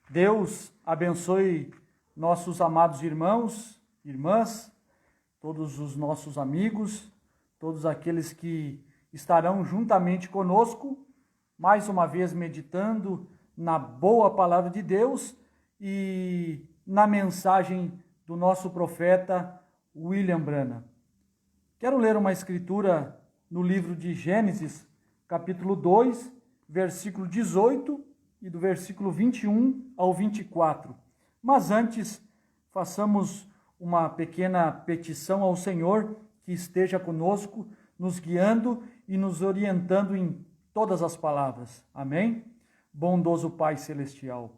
Deus abençoe nossos amados irmãos, irmãs, todos os nossos amigos, todos aqueles que estarão juntamente conosco, mais uma vez meditando na boa palavra de Deus e na mensagem do nosso profeta William Branham. Quero ler uma escritura no livro de Gênesis, capítulo 2, versículo 18 e do versículo 21 ao 24. Mas antes, façamos uma pequena petição ao Senhor que esteja conosco, nos guiando e nos orientando em todas as palavras. Amém? Bondoso Pai Celestial,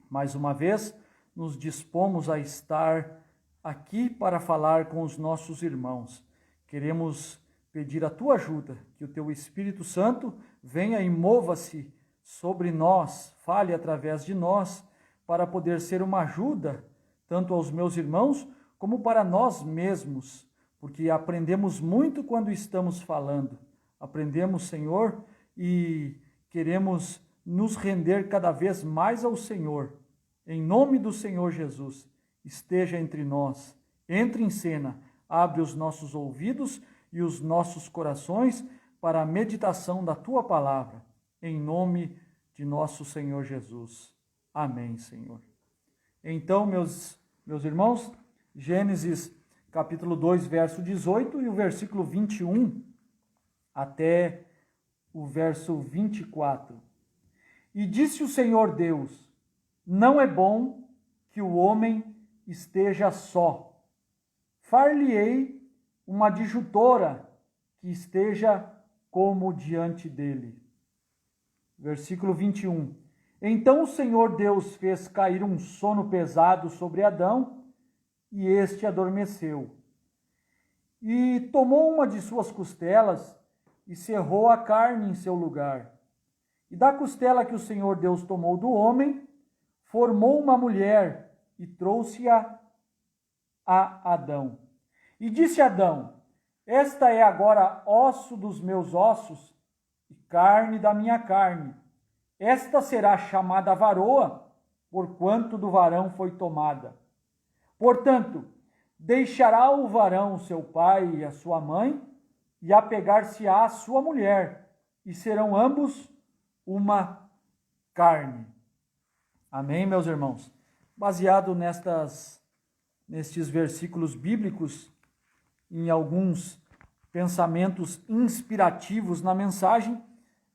mais uma vez nos dispomos a estar aqui para falar com os nossos irmãos. Queremos pedir a tua ajuda, que o teu Espírito Santo venha e mova-se sobre nós, fale através de nós, para poder ser uma ajuda, tanto aos meus irmãos, como para nós mesmos, porque aprendemos muito quando estamos falando. Aprendemos, Senhor, e queremos nos render cada vez mais ao Senhor. Em nome do Senhor Jesus, esteja entre nós, entre em cena, abre os nossos ouvidos e os nossos corações para a meditação da tua palavra. Em nome de nosso Senhor Jesus. Amém, Senhor. Então, meus irmãos, Gênesis capítulo 2, verso 18 e o versículo 21 até o verso 24. E disse o Senhor Deus: não é bom que o homem esteja só. Far-lhe-ei uma adjutora que esteja como diante dele. Versículo 21. Então o Senhor Deus fez cair um sono pesado sobre Adão, e este adormeceu. E tomou uma de suas costelas e cerrou a carne em seu lugar. E da costela que o Senhor Deus tomou do homem, formou uma mulher e trouxe-a a Adão. E disse Adão: esta é agora osso dos meus ossos e carne da minha carne. Esta será chamada varoa, porquanto do varão foi tomada. Portanto, deixará o varão seu pai e a sua mãe, e apegar-se-á à sua mulher, e serão ambos uma carne. Amém, meus irmãos? Baseado nestes versículos bíblicos, em alguns pensamentos inspirativos na mensagem,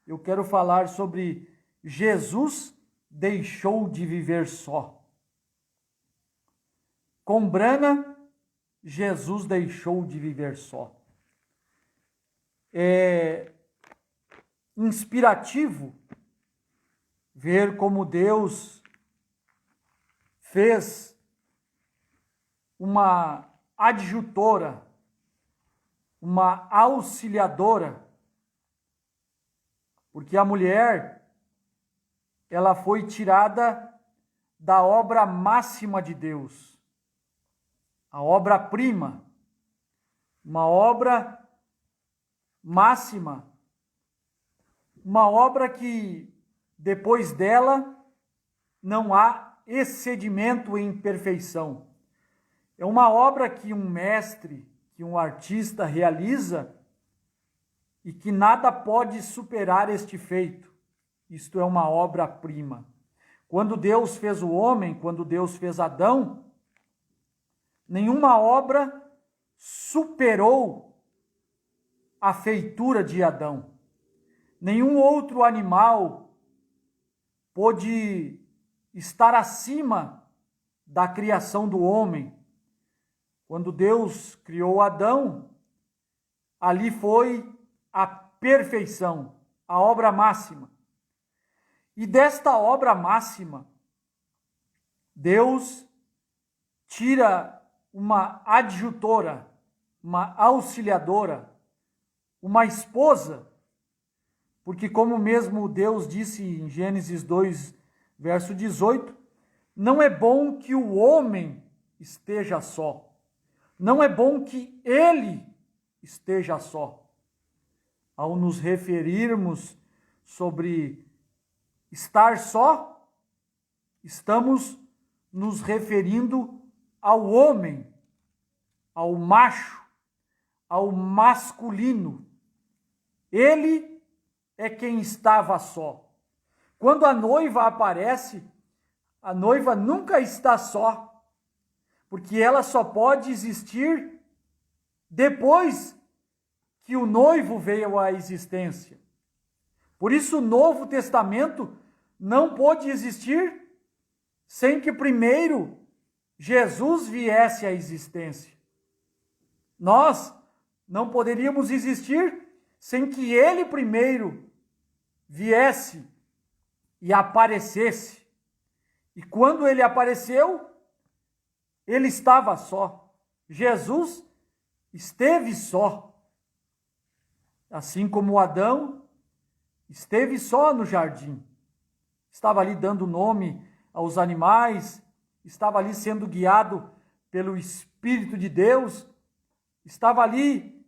eu quero falar sobre Jesus deixou de viver só. Com Branham, Jesus deixou de viver só. É inspirativo ver como Deus fez uma adjutora, uma auxiliadora, porque a mulher, ela foi tirada da obra máxima de Deus, a obra-prima, uma obra máxima, uma obra que depois dela não há excedimento em perfeição. É uma obra que um mestre, que um artista realiza e que nada pode superar este feito. Isto é uma obra-prima. Quando Deus fez o homem, quando Deus fez Adão, nenhuma obra superou a feitura de Adão. Nenhum outro animal pôde estar acima da criação do homem. Quando Deus criou Adão, ali foi a perfeição, a obra máxima. E desta obra máxima, Deus tira uma adjutora, uma auxiliadora, uma esposa, porque como mesmo Deus disse em Gênesis 2, verso 18, não é bom que o homem esteja só. Não é bom que ele esteja só. Ao nos referirmos sobre estar só, estamos nos referindo ao homem, ao macho, ao masculino. Ele é quem estava só. Quando a noiva aparece, a noiva nunca está só, porque ela só pode existir depois que o noivo veio à existência. Por isso o Novo Testamento não pôde existir sem que primeiro Jesus viesse à existência. Nós não poderíamos existir sem que ele primeiro viesse e aparecesse. E quando ele apareceu, ele estava só. Jesus esteve só. Assim como Adão esteve só no jardim. Estava ali dando nome aos animais, estava ali sendo guiado pelo Espírito de Deus, estava ali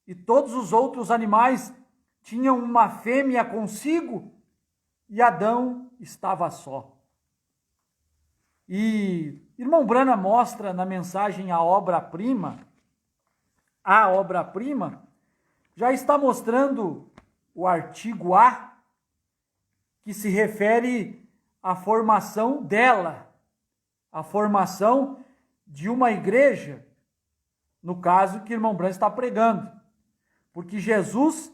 e todos os outros animais tinham uma fêmea consigo e Adão estava só. E irmão Branham mostra na mensagem a obra-prima, já está mostrando o artigo A, que se refere à formação dela, a formação de uma igreja, no caso que o irmão Branham está pregando, porque Jesus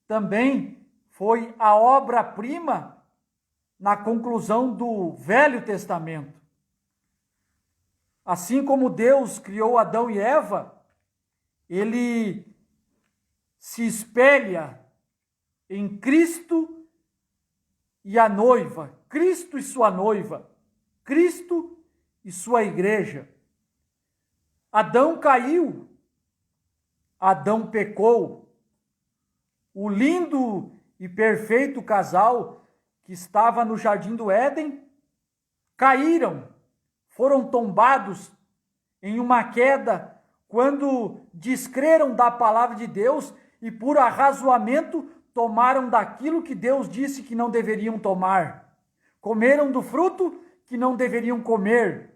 também foi a obra-prima na conclusão do Velho Testamento. Assim como Deus criou Adão e Eva, ele se espelha em Cristo e a noiva, Cristo e sua noiva, Cristo e sua igreja. Adão caiu, Adão pecou. O lindo e perfeito casal que estava no jardim do Éden caíram, foram tombados em uma queda quando descreram da palavra de Deus e por arrazoamento tomaram daquilo que Deus disse que não deveriam tomar. Comeram do fruto que não deveriam comer.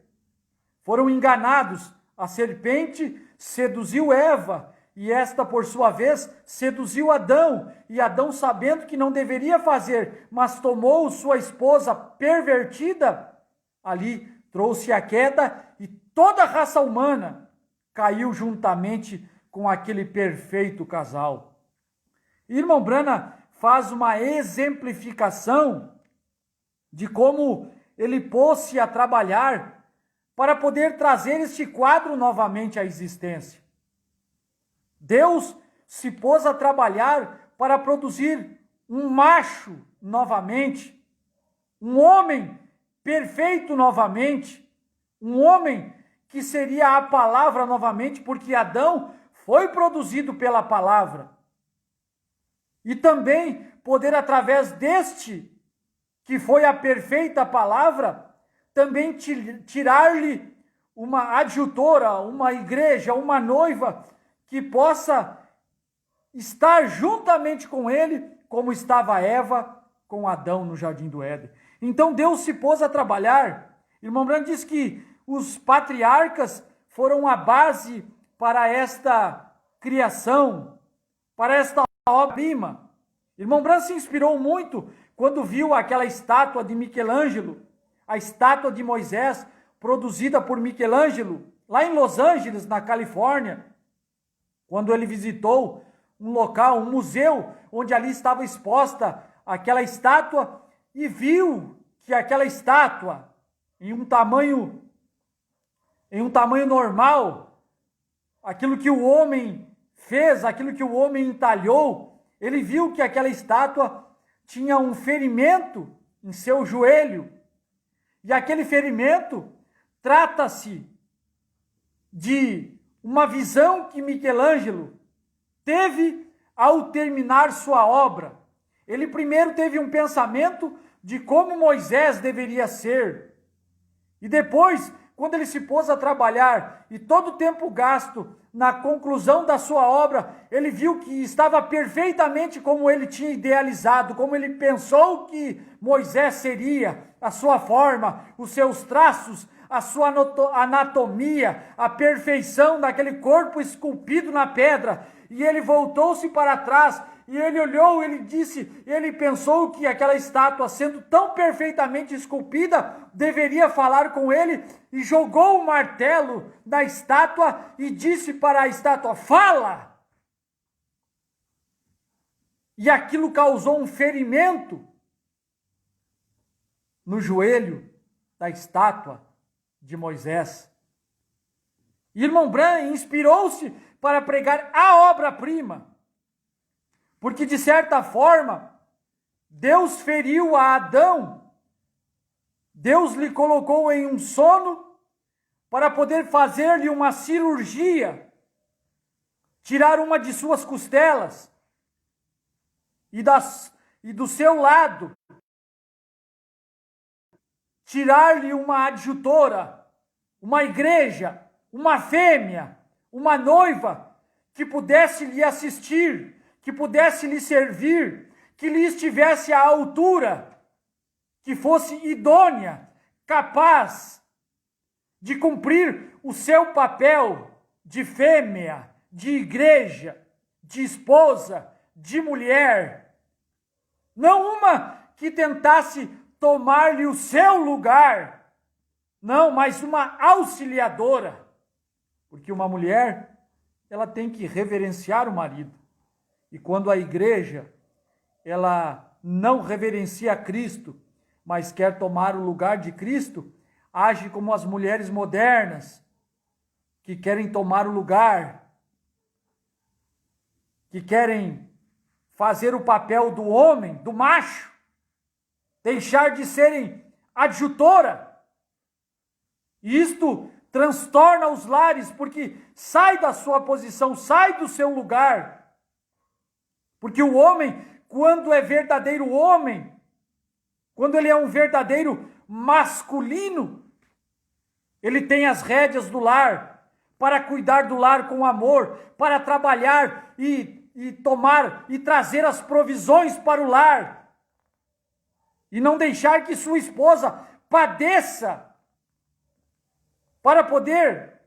Foram enganados. A serpente seduziu Eva e esta, por sua vez, seduziu Adão. E Adão, sabendo que não deveria fazer, mas tomou sua esposa pervertida, ali trouxe a queda e toda a raça humana caiu juntamente com aquele perfeito casal. Irmão Branham faz uma exemplificação de como ele pôs-se a trabalhar para poder trazer este quadro novamente à existência. Deus se pôs a trabalhar para produzir um macho novamente, um homem perfeito novamente, um homem que seria a palavra novamente, porque Adão foi produzido pela palavra. E também poder, através deste, que foi a perfeita palavra, também tirar-lhe uma adjutora, uma igreja, uma noiva, que possa estar juntamente com ele, como estava Eva com Adão no jardim do Éden. Então Deus se pôs a trabalhar. Irmão Branham diz que os patriarcas foram a base para esta criação, para esta obra-prima. Irmão Branham se inspirou muito quando viu aquela estátua de Michelangelo, a estátua de Moisés, produzida por Michelangelo, lá em Los Angeles, na Califórnia, quando ele visitou um local, um museu, onde ali estava exposta aquela estátua, e viu que aquela estátua, em um tamanho normal, aquilo que o homem fez, aquilo que o homem entalhou, ele viu que aquela estátua tinha um ferimento em seu joelho. E aquele ferimento trata-se de uma visão que Michelangelo teve ao terminar sua obra. Ele primeiro teve um pensamento de como Moisés deveria ser. E depois, quando ele se pôs a trabalhar e todo o tempo gasto na conclusão da sua obra, ele viu que estava perfeitamente como ele tinha idealizado, como ele pensou que Moisés seria. a sua forma, os seus traços, a sua anatomia, a perfeição daquele corpo esculpido na pedra. E ele voltou-se para trás, e ele olhou, ele pensou que aquela estátua, sendo tão perfeitamente esculpida, deveria falar com ele, e jogou o martelo na estátua e disse para a estátua: fala! E aquilo causou um ferimento no joelho da estátua de Moisés. Irmão Branham inspirou-se para pregar a obra-prima, porque de certa forma Deus feriu a Adão, Deus lhe colocou em um sono para poder fazer-lhe uma cirurgia, tirar uma de suas costelas e do seu lado tirar-lhe uma adjutora, uma igreja, uma fêmea, uma noiva que pudesse lhe assistir, que pudesse lhe servir, que lhe estivesse à altura, que fosse idônea, capaz de cumprir o seu papel de fêmea, de igreja, de esposa, de mulher. Não uma que tentasse tomar-lhe o seu lugar, não, mas uma auxiliadora, porque uma mulher, ela tem que reverenciar o marido, e quando a igreja, ela não reverencia Cristo, mas quer tomar o lugar de Cristo, age como as mulheres modernas, que querem tomar o lugar, que querem fazer o papel do homem, do macho, deixar de serem adjutora. Isto transtorna os lares, porque sai da sua posição, sai do seu lugar. Porque o homem, quando é verdadeiro homem, quando ele é um verdadeiro masculino, ele tem as rédeas do lar, para cuidar do lar com amor, para trabalhar e tomar e trazer as provisões para o lar. E não deixar que sua esposa padeça para poder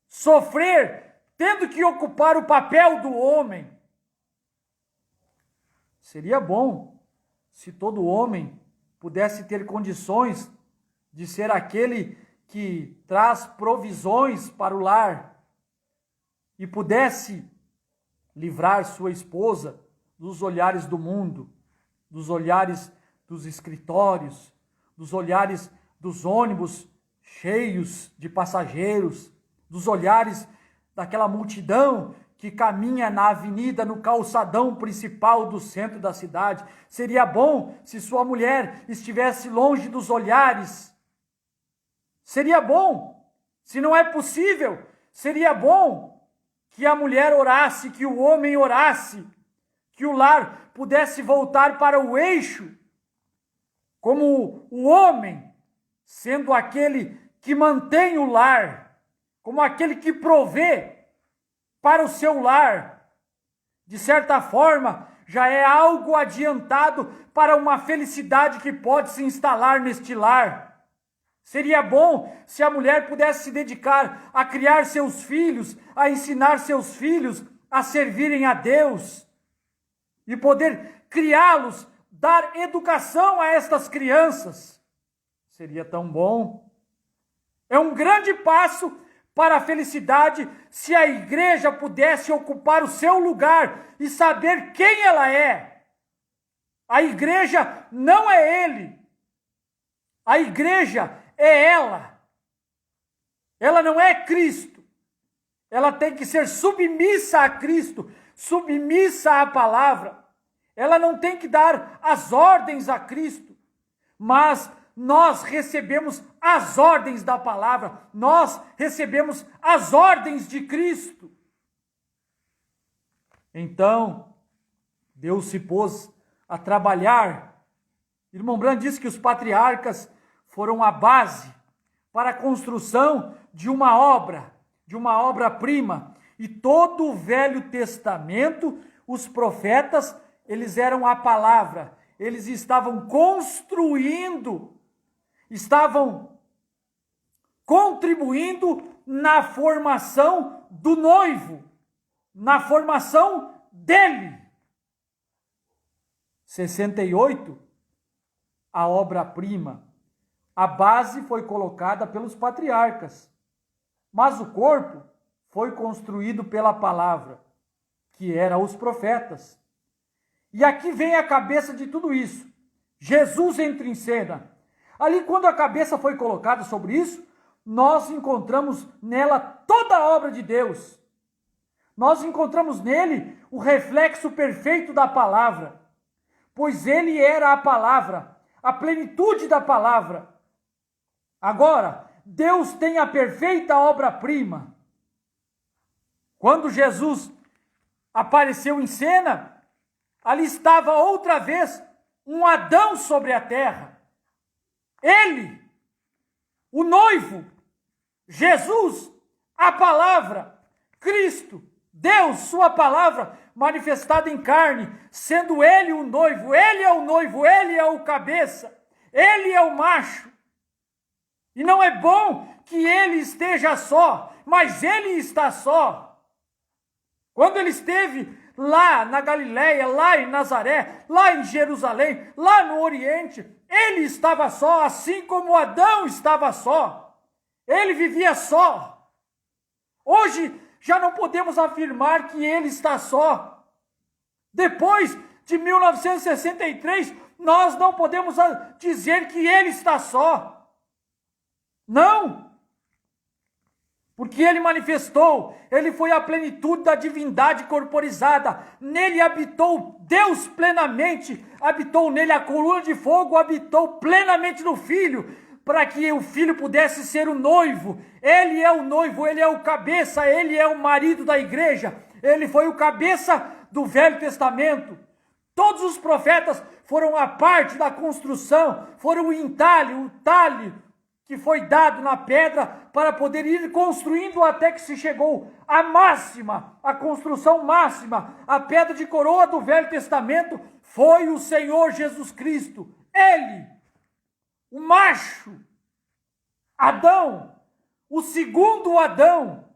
sofrer, tendo que ocupar o papel do homem. Seria bom se todo homem pudesse ter condições de ser aquele que traz provisões para o lar e pudesse livrar sua esposa dos olhares do mundo, dos olhares dos escritórios, dos olhares dos ônibus cheios de passageiros, dos olhares daquela multidão que caminha na avenida, no calçadão principal do centro da cidade. Seria bom se sua mulher estivesse longe dos olhares. Seria bom. Se não é possível, seria bom que a mulher orasse, que o homem orasse, que o lar pudesse voltar para o eixo, como o homem, sendo aquele que mantém o lar, como aquele que provê para o seu lar. De certa forma, já é algo adiantado para uma felicidade que pode se instalar neste lar. Seria bom se a mulher pudesse se dedicar a criar seus filhos, a ensinar seus filhos a servirem a Deus e poder criá-los, dar educação a estas crianças. Seria tão bom. É um grande passo para a felicidade se a igreja pudesse ocupar o seu lugar e saber quem ela é. A igreja não é ele. A igreja é ela. Ela não é Cristo. Ela tem que ser submissa a Cristo, submissa à palavra. Ela não tem que dar as ordens a Cristo, mas nós recebemos as ordens da palavra, nós recebemos as ordens de Cristo. Então, Deus se pôs a trabalhar. Irmão Branham disse que os patriarcas foram a base para a construção de uma obra-prima. E todo o Velho Testamento, os profetas, eles eram a palavra. Eles estavam construindo estavam contribuindo na formação do noivo, na formação dele. 68, a obra-prima. A base foi colocada pelos patriarcas, mas o corpo foi construído pela palavra, que era os profetas. E aqui vem a cabeça de tudo isso. Jesus entra em cena. Ali, quando a cabeça foi colocada sobre isso, nós encontramos nela toda a obra de Deus. Nós encontramos nele o reflexo perfeito da palavra, pois ele era a palavra, a plenitude da palavra. Agora, Deus tem a perfeita obra-prima. Quando Jesus apareceu em cena, ali estava outra vez um Adão sobre a terra. Ele, o noivo, Jesus, a palavra, Cristo, Deus, sua palavra manifestada em carne, sendo ele o noivo, ele é o noivo, ele é o cabeça, ele é o macho. E não é bom que ele esteja só, mas ele está só. Quando ele esteve lá na Galileia, lá em Nazaré, lá em Jerusalém, lá no Oriente, ele estava só, assim como Adão estava só. Ele vivia só. Hoje já não podemos afirmar que ele está só. Depois de 1963, nós não podemos dizer que ele está só. Não! Porque ele manifestou, ele foi a plenitude da divindade corporizada. Nele habitou Deus plenamente, habitou nele a coluna de fogo, habitou plenamente no Filho, para que o Filho pudesse ser o noivo. Ele é o noivo, ele é o cabeça, ele é o marido da igreja. Ele foi o cabeça do Velho Testamento. Todos os profetas foram a parte da construção, foram o entalhe, o talhe que foi dado na pedra para poder ir construindo até que se chegou à máxima, a construção máxima, a pedra de coroa do Velho Testamento foi o Senhor Jesus Cristo. Ele, o macho, Adão, o segundo Adão.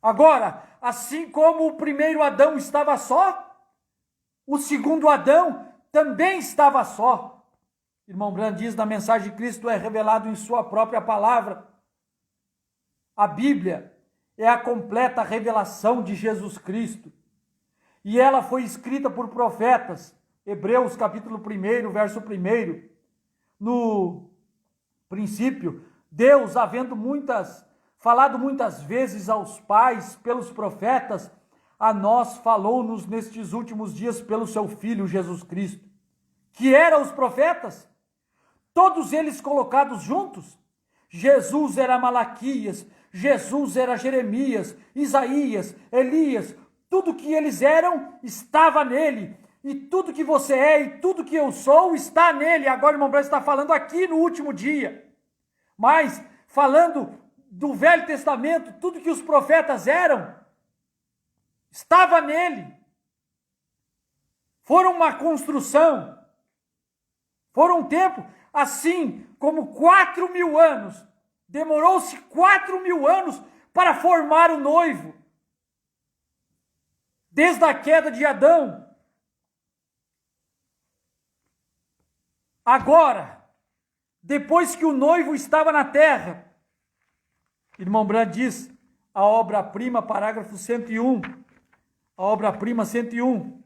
Agora, assim como o primeiro Adão estava só, o segundo Adão também estava só. Irmão Brand diz na mensagem: Cristo é revelado em sua própria palavra. A Bíblia é a completa revelação de Jesus Cristo. E ela foi escrita por profetas. Hebreus capítulo 1, verso 1. No princípio, Deus, havendo falado muitas vezes aos pais pelos profetas, a nós falou-nos nestes últimos dias pelo seu Filho Jesus Cristo. Que eram os profetas? Todos eles colocados juntos. Jesus era Malaquias, Jesus era Jeremias, Isaías, Elias. Tudo que eles eram estava nele. E tudo que você é e tudo que eu sou está nele. Agora o irmão Branco está falando aqui no último dia. Mas falando do Velho Testamento, tudo que os profetas eram estava nele. Foram uma construção. Foram um tempo, assim como 4.000 anos. Demorou-se 4.000 anos para formar o noivo. Desde a queda de Adão. Agora, depois que o noivo estava na terra, irmão Brand diz, a obra-prima, parágrafo 101. A obra-prima 101.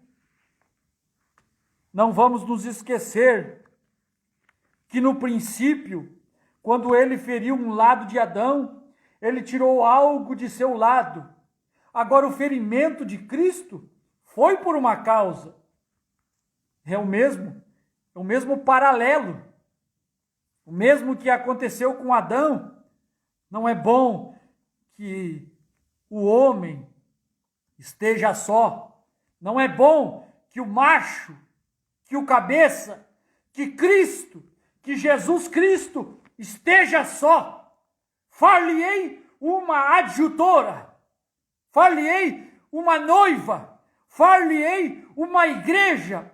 Não vamos nos esquecer que no princípio, quando ele feriu um lado de Adão, ele tirou algo de seu lado. Agora o ferimento de Cristo foi por uma causa. É o mesmo paralelo. O mesmo que aconteceu com Adão. Não é bom que o homem esteja só. Não é bom que o macho, que o cabeça, que Cristo, que Jesus Cristo esteja só. Far-lhe-ei uma adjutora, far-lhe-ei uma noiva, far-lhe-ei uma igreja.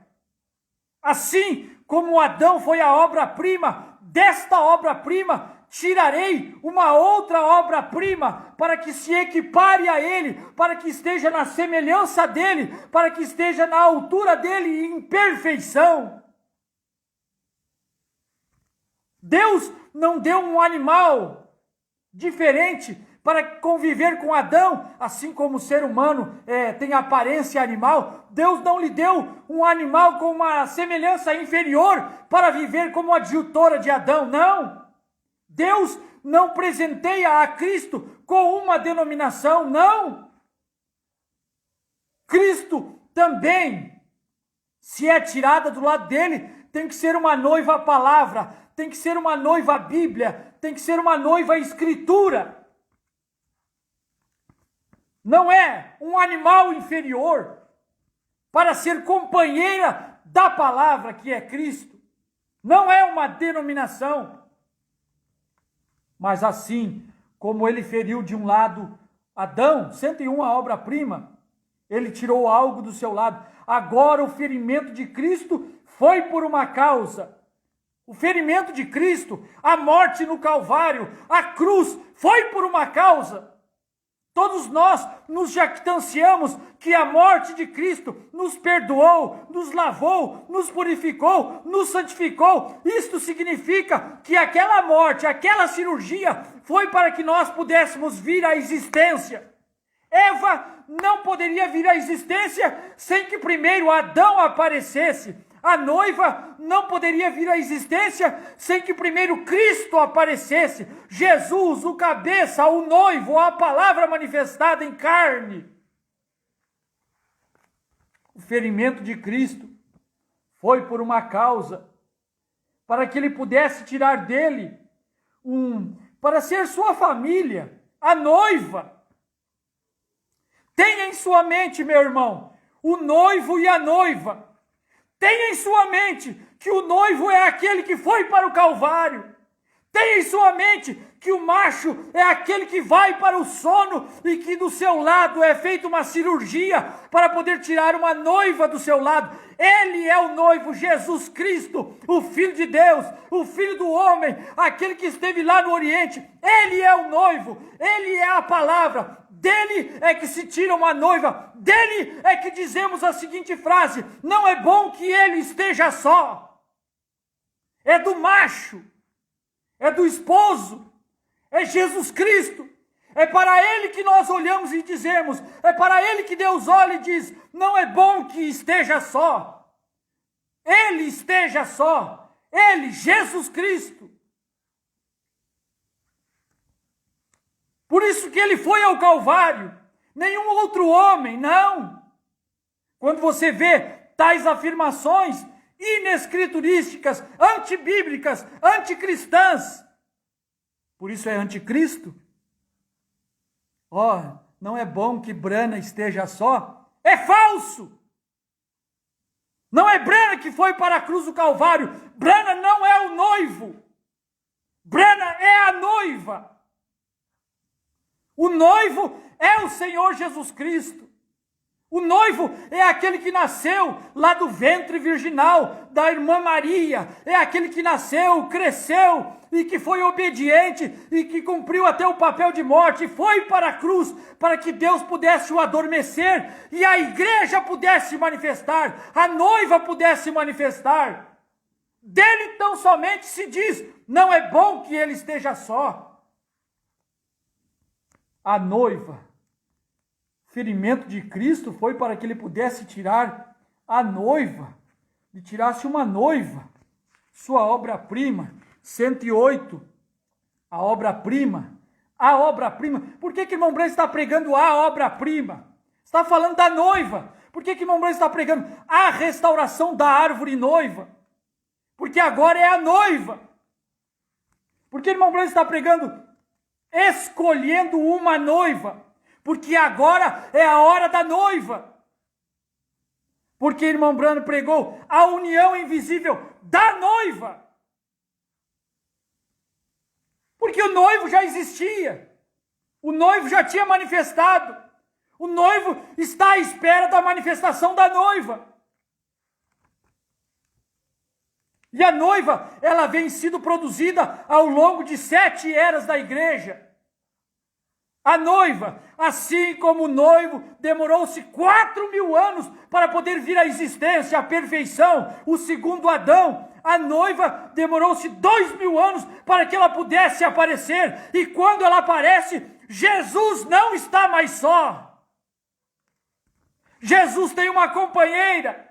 Assim como Adão foi a obra-prima, desta obra-prima tirarei uma outra obra-prima, para que se equipare a ele, para que esteja na semelhança dele, para que esteja na altura dele em perfeição. Deus não deu um animal diferente para conviver com Adão, assim como o ser humano tem aparência animal. Deus não lhe deu um animal com uma semelhança inferior para viver como adjutora de Adão, não. Deus não presenteia a Cristo com uma denominação, não. Cristo também, se é tirada do lado dele, tem que ser uma noiva palavra, tem que ser uma noiva Bíblia, tem que ser uma noiva Escritura. Não é um animal inferior para ser companheira da palavra que é Cristo. Não é uma denominação. Mas assim como ele feriu de um lado Adão, 101 a obra-prima, ele tirou algo do seu lado. Agora o ferimento de Cristo foi por uma causa. O ferimento de Cristo, a morte no Calvário, a cruz, foi por uma causa. Todos nós nos jactanciamos que a morte de Cristo nos perdoou, nos lavou, nos purificou, nos santificou. Isto significa que aquela morte, aquela cirurgia foi para que nós pudéssemos vir à existência. Eva não poderia vir à existência sem que primeiro Adão aparecesse. A noiva não poderia vir à existência sem que primeiro Cristo aparecesse. Jesus, o cabeça, o noivo, a palavra manifestada em carne. O ferimento de Cristo foi por uma causa, para que ele pudesse tirar dele para ser sua família, a noiva. Tenha em sua mente, meu irmão, o noivo e a noiva. Tenha em sua mente que o noivo é aquele que foi para o Calvário. Tenha em sua mente que o macho é aquele que vai para o sono e que do seu lado é feita uma cirurgia para poder tirar uma noiva do seu lado. Ele é o noivo, Jesus Cristo, o Filho de Deus, o Filho do homem, aquele que esteve lá no Oriente. Ele é o noivo, ele é a palavra. Dele é que se tira uma noiva, dele é que dizemos a seguinte frase: não é bom que ele esteja só. É do macho, é do esposo, é Jesus Cristo. É para ele que nós olhamos e dizemos, é para ele que Deus olha e diz: não é bom que esteja só. Ele esteja só, ele, Jesus Cristo. Por isso que ele foi ao Calvário, nenhum outro homem, não. Quando você vê tais afirmações inescriturísticas, antibíblicas, anticristãs, por isso é anticristo. Não é bom que Brana esteja só, é falso. Não é Brana que foi para a cruz do Calvário, Brana não é o noivo, Brana é a noiva. O noivo é o Senhor Jesus Cristo. O noivo é aquele que nasceu lá do ventre virginal da irmã Maria. É aquele que nasceu, cresceu e que foi obediente e que cumpriu até o papel de morte. Foi para a cruz para que Deus pudesse o adormecer e a igreja pudesse manifestar, a noiva pudesse manifestar. Dele tão somente se diz: não é bom que ele esteja só. A noiva, o ferimento de Cristo foi para que ele pudesse tirar a noiva, e tirasse uma noiva, sua obra-prima, 108, a obra-prima. Por que irmão Branham está pregando a obra-prima? Está falando da noiva. Por que irmão Branham está pregando a restauração da árvore noiva? Porque agora é a noiva. Por que irmão Branham está pregando escolhendo uma noiva? Porque agora é a hora da noiva. Porque irmão Branham pregou a união invisível da noiva. Porque o noivo já existia. O noivo já tinha manifestado. O noivo está à espera da manifestação da noiva. E a noiva, ela vem sido produzida ao longo de 7 eras da igreja. A noiva, assim como o noivo, demorou-se 4.000 anos para poder vir à existência, à perfeição, o segundo Adão. A noiva demorou-se 2.000 anos para que ela pudesse aparecer. E quando ela aparece, Jesus não está mais só. Jesus tem uma companheira.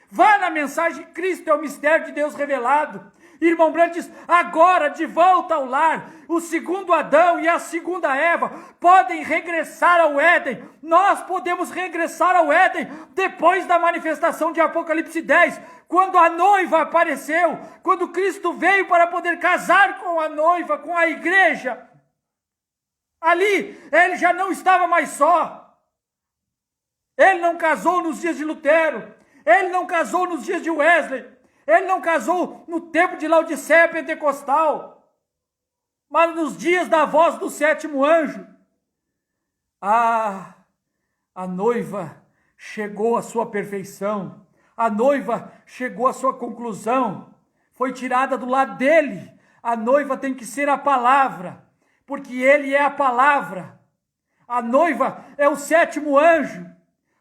Vá na mensagem, Cristo é o mistério de Deus revelado. Irmão Branco diz, agora de volta ao lar, o segundo Adão e a segunda Eva podem regressar ao Éden. Nós podemos regressar ao Éden depois da manifestação de Apocalipse 10, quando a noiva apareceu, quando Cristo veio para poder casar com a noiva, com a igreja. Ali, ele já não estava mais só. Ele não casou nos dias de Lutero, ele não casou nos dias de Wesley, ele não casou no tempo de Laodiceia pentecostal, mas nos dias da voz do sétimo anjo. A noiva chegou à sua perfeição, a noiva chegou à sua conclusão, foi tirada do lado dele. A noiva tem que ser a palavra, porque ele é a palavra. A noiva é o sétimo anjo.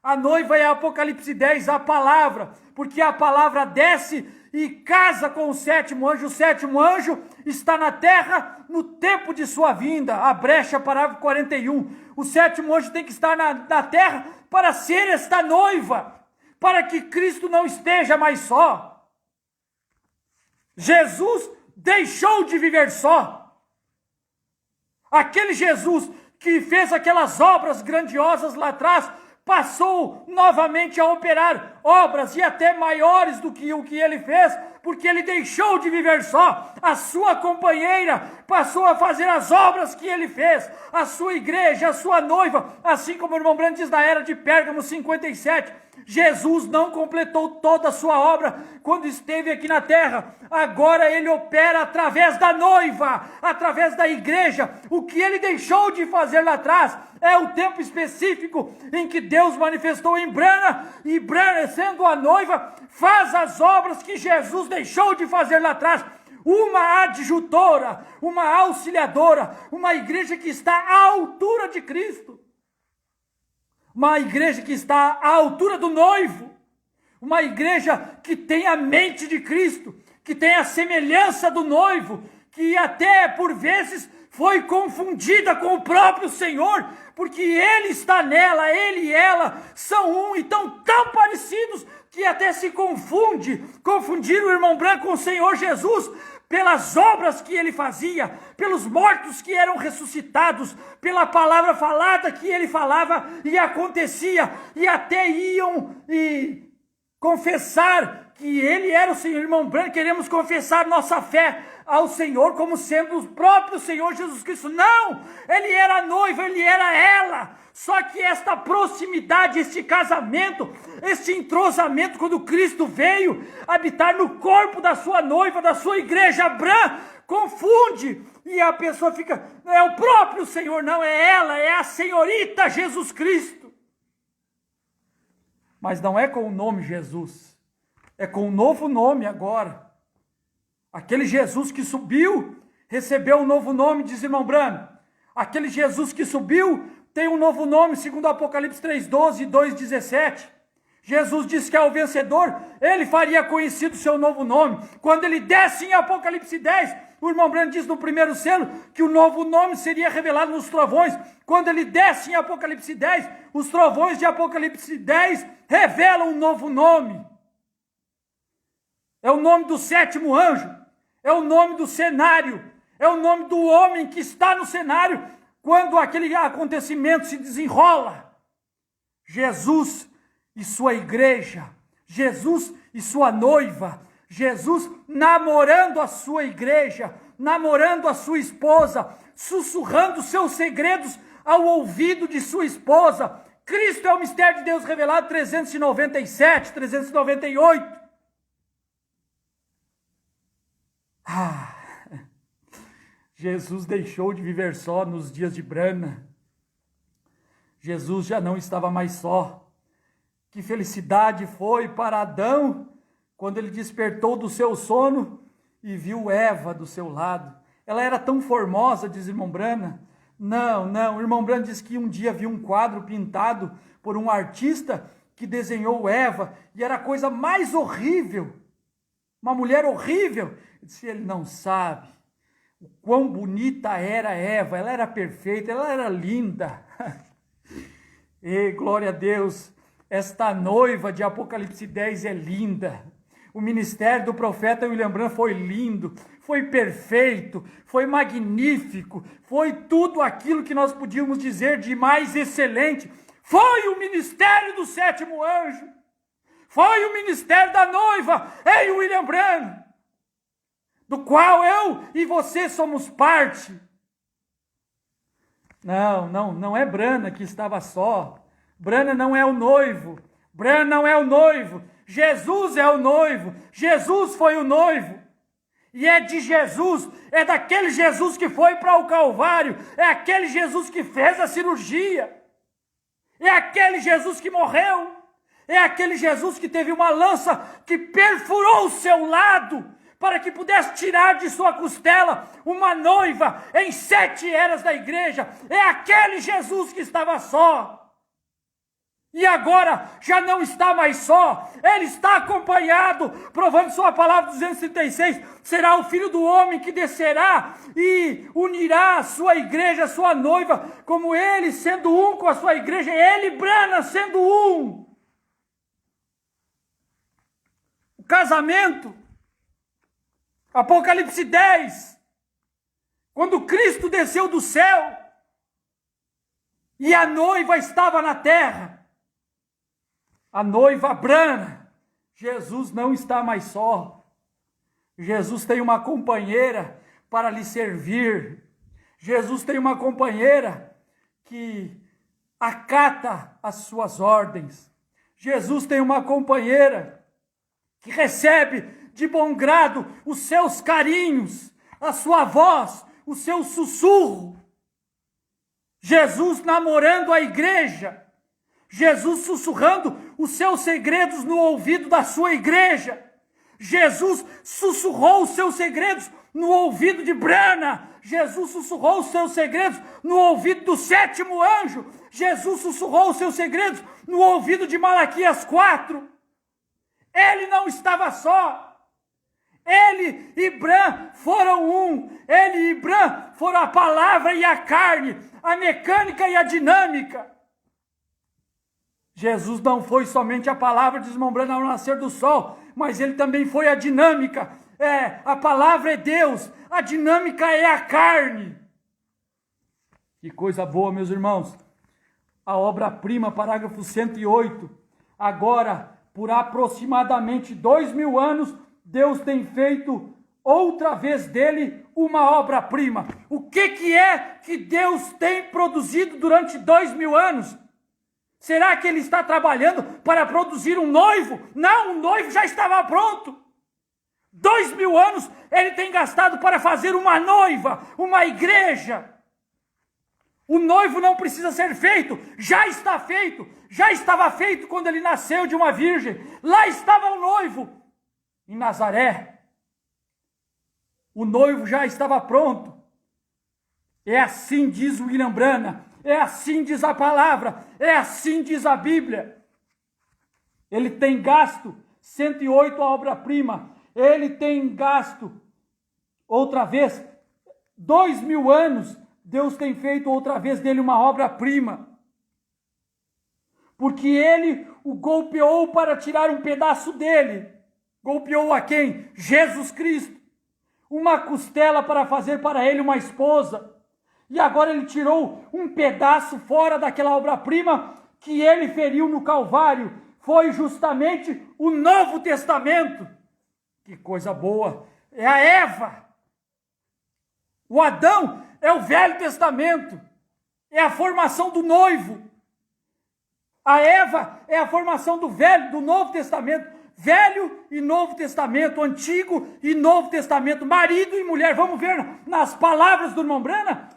A noiva é Apocalipse 10, a palavra, porque a palavra desce e casa com o sétimo anjo. O sétimo anjo está na terra no tempo de sua vinda. A brecha, parágrafo 41. O sétimo anjo tem que estar na terra para ser esta noiva, para que Cristo não esteja mais só. Jesus deixou de viver só. Aquele Jesus que fez aquelas obras grandiosas lá atrás, passou novamente a operar obras e até maiores do que o que ele fez, porque ele deixou de viver só. A sua companheira passou a fazer as obras que ele fez. A sua igreja, a sua noiva, assim como o irmão Branco diz na era de Pérgamo 57, Jesus não completou toda a sua obra quando esteve aqui na terra. Agora ele opera através da noiva, através da igreja. O que ele deixou de fazer lá atrás é o tempo específico em que Deus manifestou em Brana, e Brana, sendo a noiva, faz as obras que Jesus deixou de fazer lá atrás. Uma adjutora, uma auxiliadora, uma igreja que está à altura de Cristo. Uma igreja que está à altura do noivo. Uma igreja que tem a mente de Cristo, que tem a semelhança do noivo, que até por vezes foi confundida com o próprio Senhor, porque Ele está nela, Ele e ela são um e tão parecidos que até se confunde. Confundir o irmão Branco com o Senhor Jesus pelas obras que ele fazia, pelos mortos que eram ressuscitados, pela palavra falada que ele falava e acontecia, e até iam confessar que ele era o Senhor. Irmão Branco, queremos confessar nossa fé ao Senhor como sendo o próprio Senhor Jesus Cristo. Não! Ele era a noiva, ele era ela. Só que esta proximidade, este casamento, este entrosamento, quando Cristo veio habitar no corpo da sua noiva, da sua igreja, Abrã, confunde. E a pessoa fica, não é o próprio Senhor, não, é ela, é a senhorita Jesus Cristo. Mas não é com o nome Jesus, é com um novo nome agora. Aquele Jesus que subiu, recebeu um novo nome, diz irmão Brano. Aquele Jesus que subiu tem um novo nome, segundo Apocalipse 3:12 e 2:17. Jesus disse que ao vencedor, ele faria conhecido o seu novo nome. Quando ele desce em Apocalipse 10, o irmão Brano diz no primeiro selo que o novo nome seria revelado nos trovões. Quando ele desce em Apocalipse 10, os trovões de Apocalipse 10 revelam um novo nome. É o nome do sétimo anjo, é o nome do cenário, é o nome do homem que está no cenário quando aquele acontecimento se desenrola. Jesus e sua igreja, Jesus e sua noiva, Jesus namorando a sua igreja, namorando a sua esposa, sussurrando seus segredos ao ouvido de sua esposa. Cristo é o mistério de Deus revelado, 397, 398. Jesus deixou de viver só nos dias de Brana. Jesus já não estava mais só. Que felicidade foi para Adão quando ele despertou do seu sono e viu Eva do seu lado. Ela era tão formosa, diz irmão Brana. Não, o irmão Brana diz que um dia viu um quadro pintado por um artista que desenhou Eva, e era a coisa mais horrível, uma mulher horrível. Ele disse, ele não sabe o quão bonita era Eva, ela era perfeita, ela era linda. E glória a Deus, esta noiva de Apocalipse 10 é linda. O ministério do profeta William Branham foi lindo, foi perfeito, foi magnífico, foi tudo aquilo que nós podíamos dizer de mais excelente. Foi o ministério do sétimo anjo, foi o ministério da noiva em William Branham, do qual eu e você somos parte. Não é Branham que estava só. Branham não é o noivo. Branham não é o noivo. Jesus é o noivo. Jesus foi o noivo. E é de Jesus, é daquele Jesus que foi para o Calvário, é aquele Jesus que fez a cirurgia, é aquele Jesus que morreu, é aquele Jesus que teve uma lança que perfurou o seu lado, para que pudesse tirar de sua costela uma noiva em 7 eras da igreja. É aquele Jesus que estava só. E agora já não está mais só, ele está acompanhado, provando sua palavra 236, será o Filho do Homem que descerá e unirá a sua igreja, a sua noiva, como ele sendo um com a sua igreja, ele, Branham, sendo um. O casamento, Apocalipse 10, quando Cristo desceu do céu e a noiva estava na terra, a noiva Branham, Jesus não está mais só. Jesus tem uma companheira para lhe servir. Jesus tem uma companheira que acata as suas ordens. Jesus tem uma companheira que recebe de bom grado os seus carinhos, a sua voz, o seu sussurro. Jesus namorando a igreja. Jesus sussurrando os seus segredos no ouvido da sua igreja. Jesus sussurrou os seus segredos no ouvido de Branham. Jesus sussurrou os seus segredos no ouvido do sétimo anjo. Jesus sussurrou os seus segredos no ouvido de Malaquias 4. Ele não estava só. Ele e Branham foram um. Ele e Branham foram a palavra e a carne, a mecânica e a dinâmica. Jesus não foi somente a palavra desmembrando ao nascer do sol, mas ele também foi a dinâmica. A palavra é Deus, a dinâmica é a carne. Que coisa boa, meus irmãos. A obra-prima, parágrafo 108. Agora, por aproximadamente 2000 anos, Deus tem feito outra vez dele uma obra-prima. O que é que Deus tem produzido durante 2000 anos? Será que ele está trabalhando para produzir um noivo? Não, o noivo já estava pronto. 2000 anos ele tem gastado para fazer uma noiva, uma igreja. O noivo não precisa ser feito, já está feito. Já estava feito quando ele nasceu de uma virgem. Lá estava o noivo, em Nazaré. O noivo já estava pronto. É assim diz o William Branham. É assim diz a palavra, é assim diz a Bíblia. Ele tem gasto 108 a obra-prima, ele tem gasto outra vez 2000 anos, Deus tem feito outra vez dele uma obra-prima. Porque ele o golpeou para tirar um pedaço dele. Golpeou a quem? Jesus Cristo. Uma costela para fazer para ele uma esposa. E agora ele tirou um pedaço fora daquela obra-prima que ele feriu no Calvário. Foi justamente o Novo Testamento. Que coisa boa! É a Eva. O Adão é o Velho Testamento. É a formação do noivo. A Eva é a formação do Novo Testamento. Velho e Novo Testamento, Antigo e Novo Testamento, marido e mulher. Vamos ver nas palavras do irmão Branham.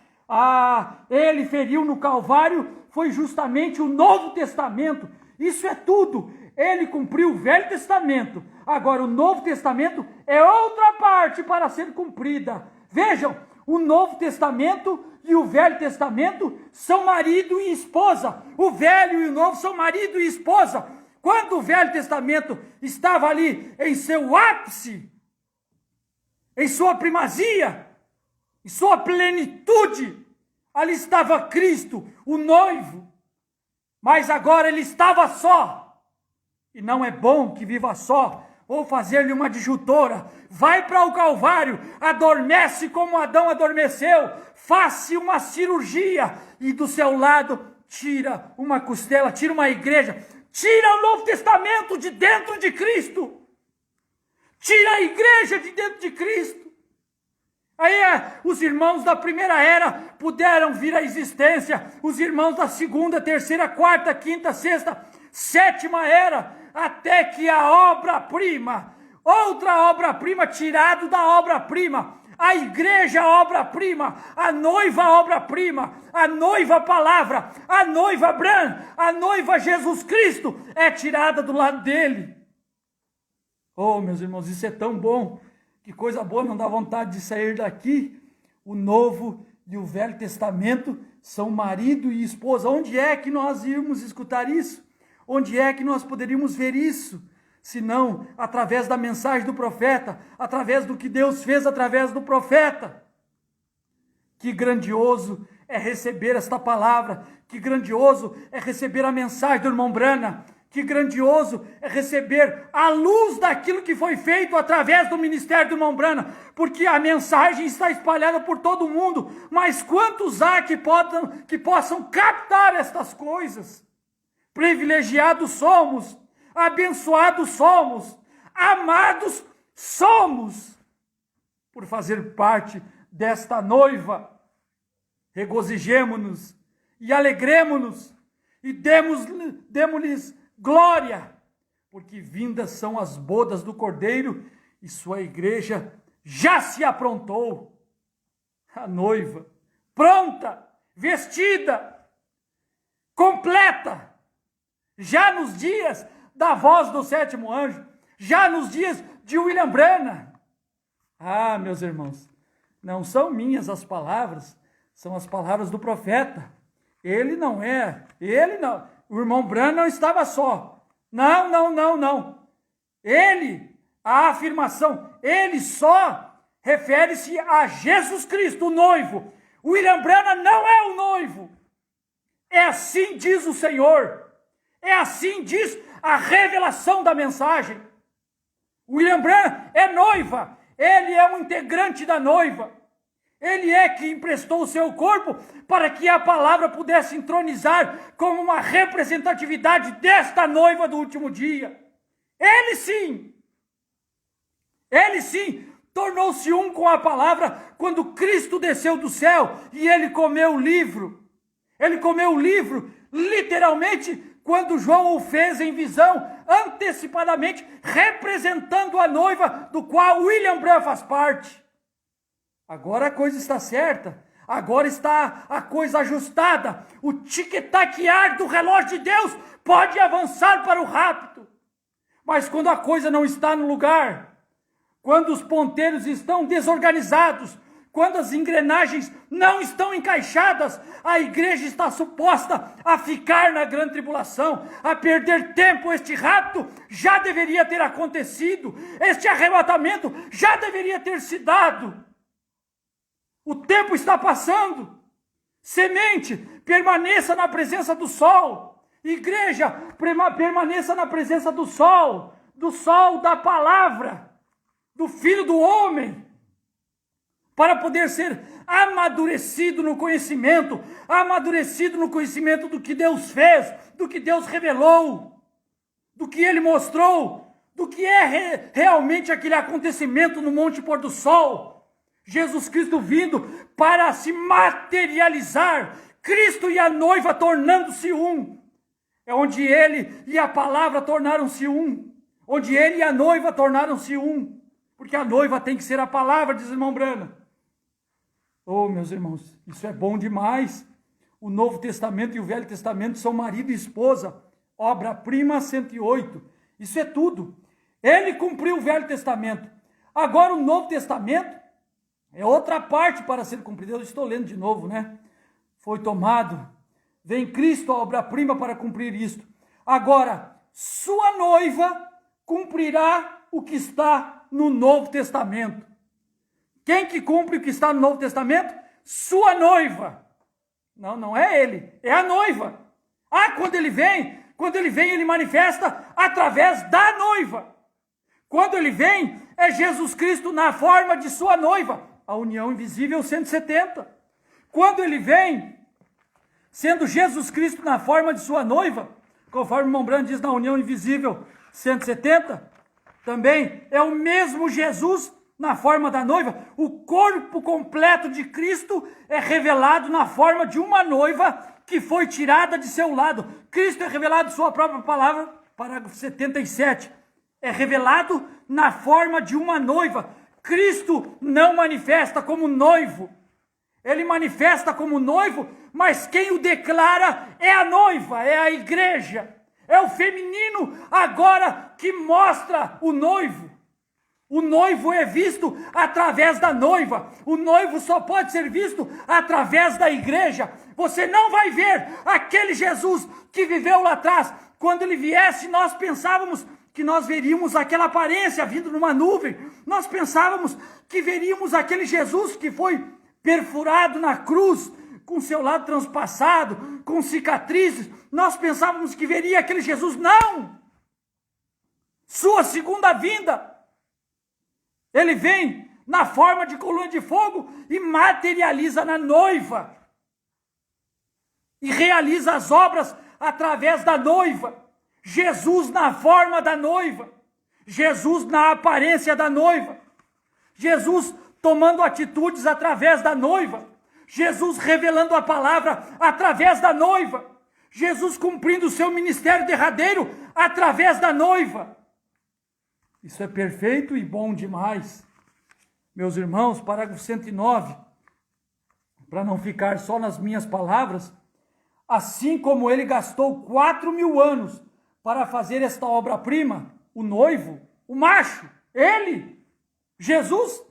Ele feriu no Calvário, foi justamente o Novo Testamento. Isso é tudo. Ele cumpriu o Velho Testamento, Agora, o Novo Testamento é outra parte para ser cumprida. Vejam, o Novo Testamento e o Velho Testamento são marido e esposa. O Velho e o Novo são marido e esposa. Quando o Velho Testamento estava ali em seu ápice, em sua primazia, em sua plenitude, ali estava Cristo, o noivo. Mas agora ele estava só. E não é bom que viva só. Vou fazer-lhe uma disjuntora. Vai para o Calvário, adormece como Adão adormeceu, faça uma cirurgia e do seu lado tira uma costela, tira uma igreja, tira o Novo Testamento de dentro de Cristo, tira a igreja de dentro de Cristo. Aí os irmãos da primeira era puderam vir à existência, os irmãos da segunda, terceira, quarta, quinta, sexta, sétima era, até que a obra-prima, outra obra-prima tirado da obra-prima, a igreja obra-prima, a noiva obra-prima, a noiva palavra, a noiva Bran, a noiva Jesus Cristo é tirada do lado dele. Oh, meus irmãos, isso é tão bom. Que coisa boa, não dá vontade de sair daqui. O Novo e o Velho Testamento são marido e esposa. Onde é que nós íamos escutar isso? Onde é que nós poderíamos ver isso? Se não através da mensagem do profeta, através do que Deus fez através do profeta. Que grandioso é receber esta palavra. Que grandioso é receber a mensagem do irmão Brana. Que grandioso é receber a luz daquilo que foi feito através do ministério do irmão Brana, porque a mensagem está espalhada por todo mundo, mas quantos há que possam captar estas coisas? Privilegiados somos, abençoados somos, amados somos, por fazer parte desta noiva. Regozijemo-nos e alegremo-nos e demos-lhes glória, porque vindas são as bodas do Cordeiro e sua igreja já se aprontou. A noiva, pronta, vestida, completa, já nos dias da voz do sétimo anjo, já nos dias de William Branham. Ah, meus irmãos, não são minhas as palavras, são as palavras do profeta. Ele não. O irmão Branham não estava só. Não. A afirmação, ele só refere-se a Jesus Cristo, o noivo. William Branham não é o noivo. É assim diz o Senhor. É assim diz a revelação da mensagem. William Branham é noiva. Ele é um integrante da noiva. Ele é que emprestou o seu corpo para que a palavra pudesse entronizar como uma representatividade desta noiva do último dia. Ele sim, tornou-se um com a palavra quando Cristo desceu do céu e ele comeu o livro. Ele comeu o livro, literalmente, quando João o fez em visão, antecipadamente, representando a noiva do qual William Branham faz parte. Agora a coisa está certa, agora está a coisa ajustada, o tic-taquear do relógio de Deus pode avançar para o rapto. Mas quando a coisa não está no lugar, quando os ponteiros estão desorganizados, quando as engrenagens não estão encaixadas, a igreja está suposta a ficar na grande tribulação, a perder tempo. Este rapto já deveria ter acontecido, este arrebatamento já deveria ter se dado. O tempo está passando. Semente, permaneça na presença do sol. Igreja, permaneça na presença do sol da palavra, do Filho do Homem, para poder ser amadurecido no conhecimento do que Deus fez, do que Deus revelou, do que Ele mostrou, do que é realmente aquele acontecimento no Monte Pôr do Sol. Jesus Cristo vindo para se materializar, Cristo e a noiva tornando-se um. É onde ele e a palavra tornaram-se um, onde ele e a noiva tornaram-se um, porque a noiva tem que ser a palavra, diz o irmão Branham. Oh, meus irmãos, isso é bom demais. O Novo Testamento e o Velho Testamento são marido e esposa, obra-prima 108. Isso é tudo. Ele cumpriu o Velho Testamento. Agora o Novo Testamento é outra parte para ser cumprida. Eu estou lendo de novo, né? Foi tomado. Vem Cristo, a obra-prima, para cumprir isto. Agora, sua noiva cumprirá o que está no Novo Testamento. Quem que cumpre o que está no Novo Testamento? Sua noiva. Não, não é ele, é a noiva. Quando ele vem, ele manifesta através da noiva. Quando ele vem, é Jesus Cristo na forma de sua noiva, a união invisível 170. Quando ele vem, sendo Jesus Cristo na forma de sua noiva, conforme o irmão Brando diz na união invisível 170, também é o mesmo Jesus na forma da noiva. O corpo completo de Cristo é revelado na forma de uma noiva que foi tirada de seu lado. Cristo é revelado em sua própria palavra, parágrafo 77. É revelado na forma de uma noiva. Cristo não manifesta como noivo. Ele manifesta como noivo, mas quem o declara é a noiva, é a igreja. É o feminino agora que mostra o noivo. O noivo é visto através da noiva. O noivo só pode ser visto através da igreja. Você não vai ver aquele Jesus que viveu lá atrás. Quando ele viesse, nós pensávamos que nós veríamos aquela aparência vindo numa nuvem. Nós pensávamos que veríamos aquele Jesus que foi perfurado na cruz, com seu lado transpassado, com cicatrizes. Nós pensávamos que veria aquele Jesus. Não! Sua segunda vinda, ele vem na forma de coluna de fogo e materializa na noiva. E realiza as obras através da noiva. Jesus na forma da noiva. Jesus na aparência da noiva. Jesus tomando atitudes através da noiva. Jesus revelando a palavra através da noiva. Jesus cumprindo o seu ministério derradeiro através da noiva. Isso é perfeito e bom demais. Meus irmãos, parágrafo 109, para não ficar só nas minhas palavras, assim como ele gastou 4.000 anos para fazer esta obra-prima, o noivo, o macho, ele, Jesus,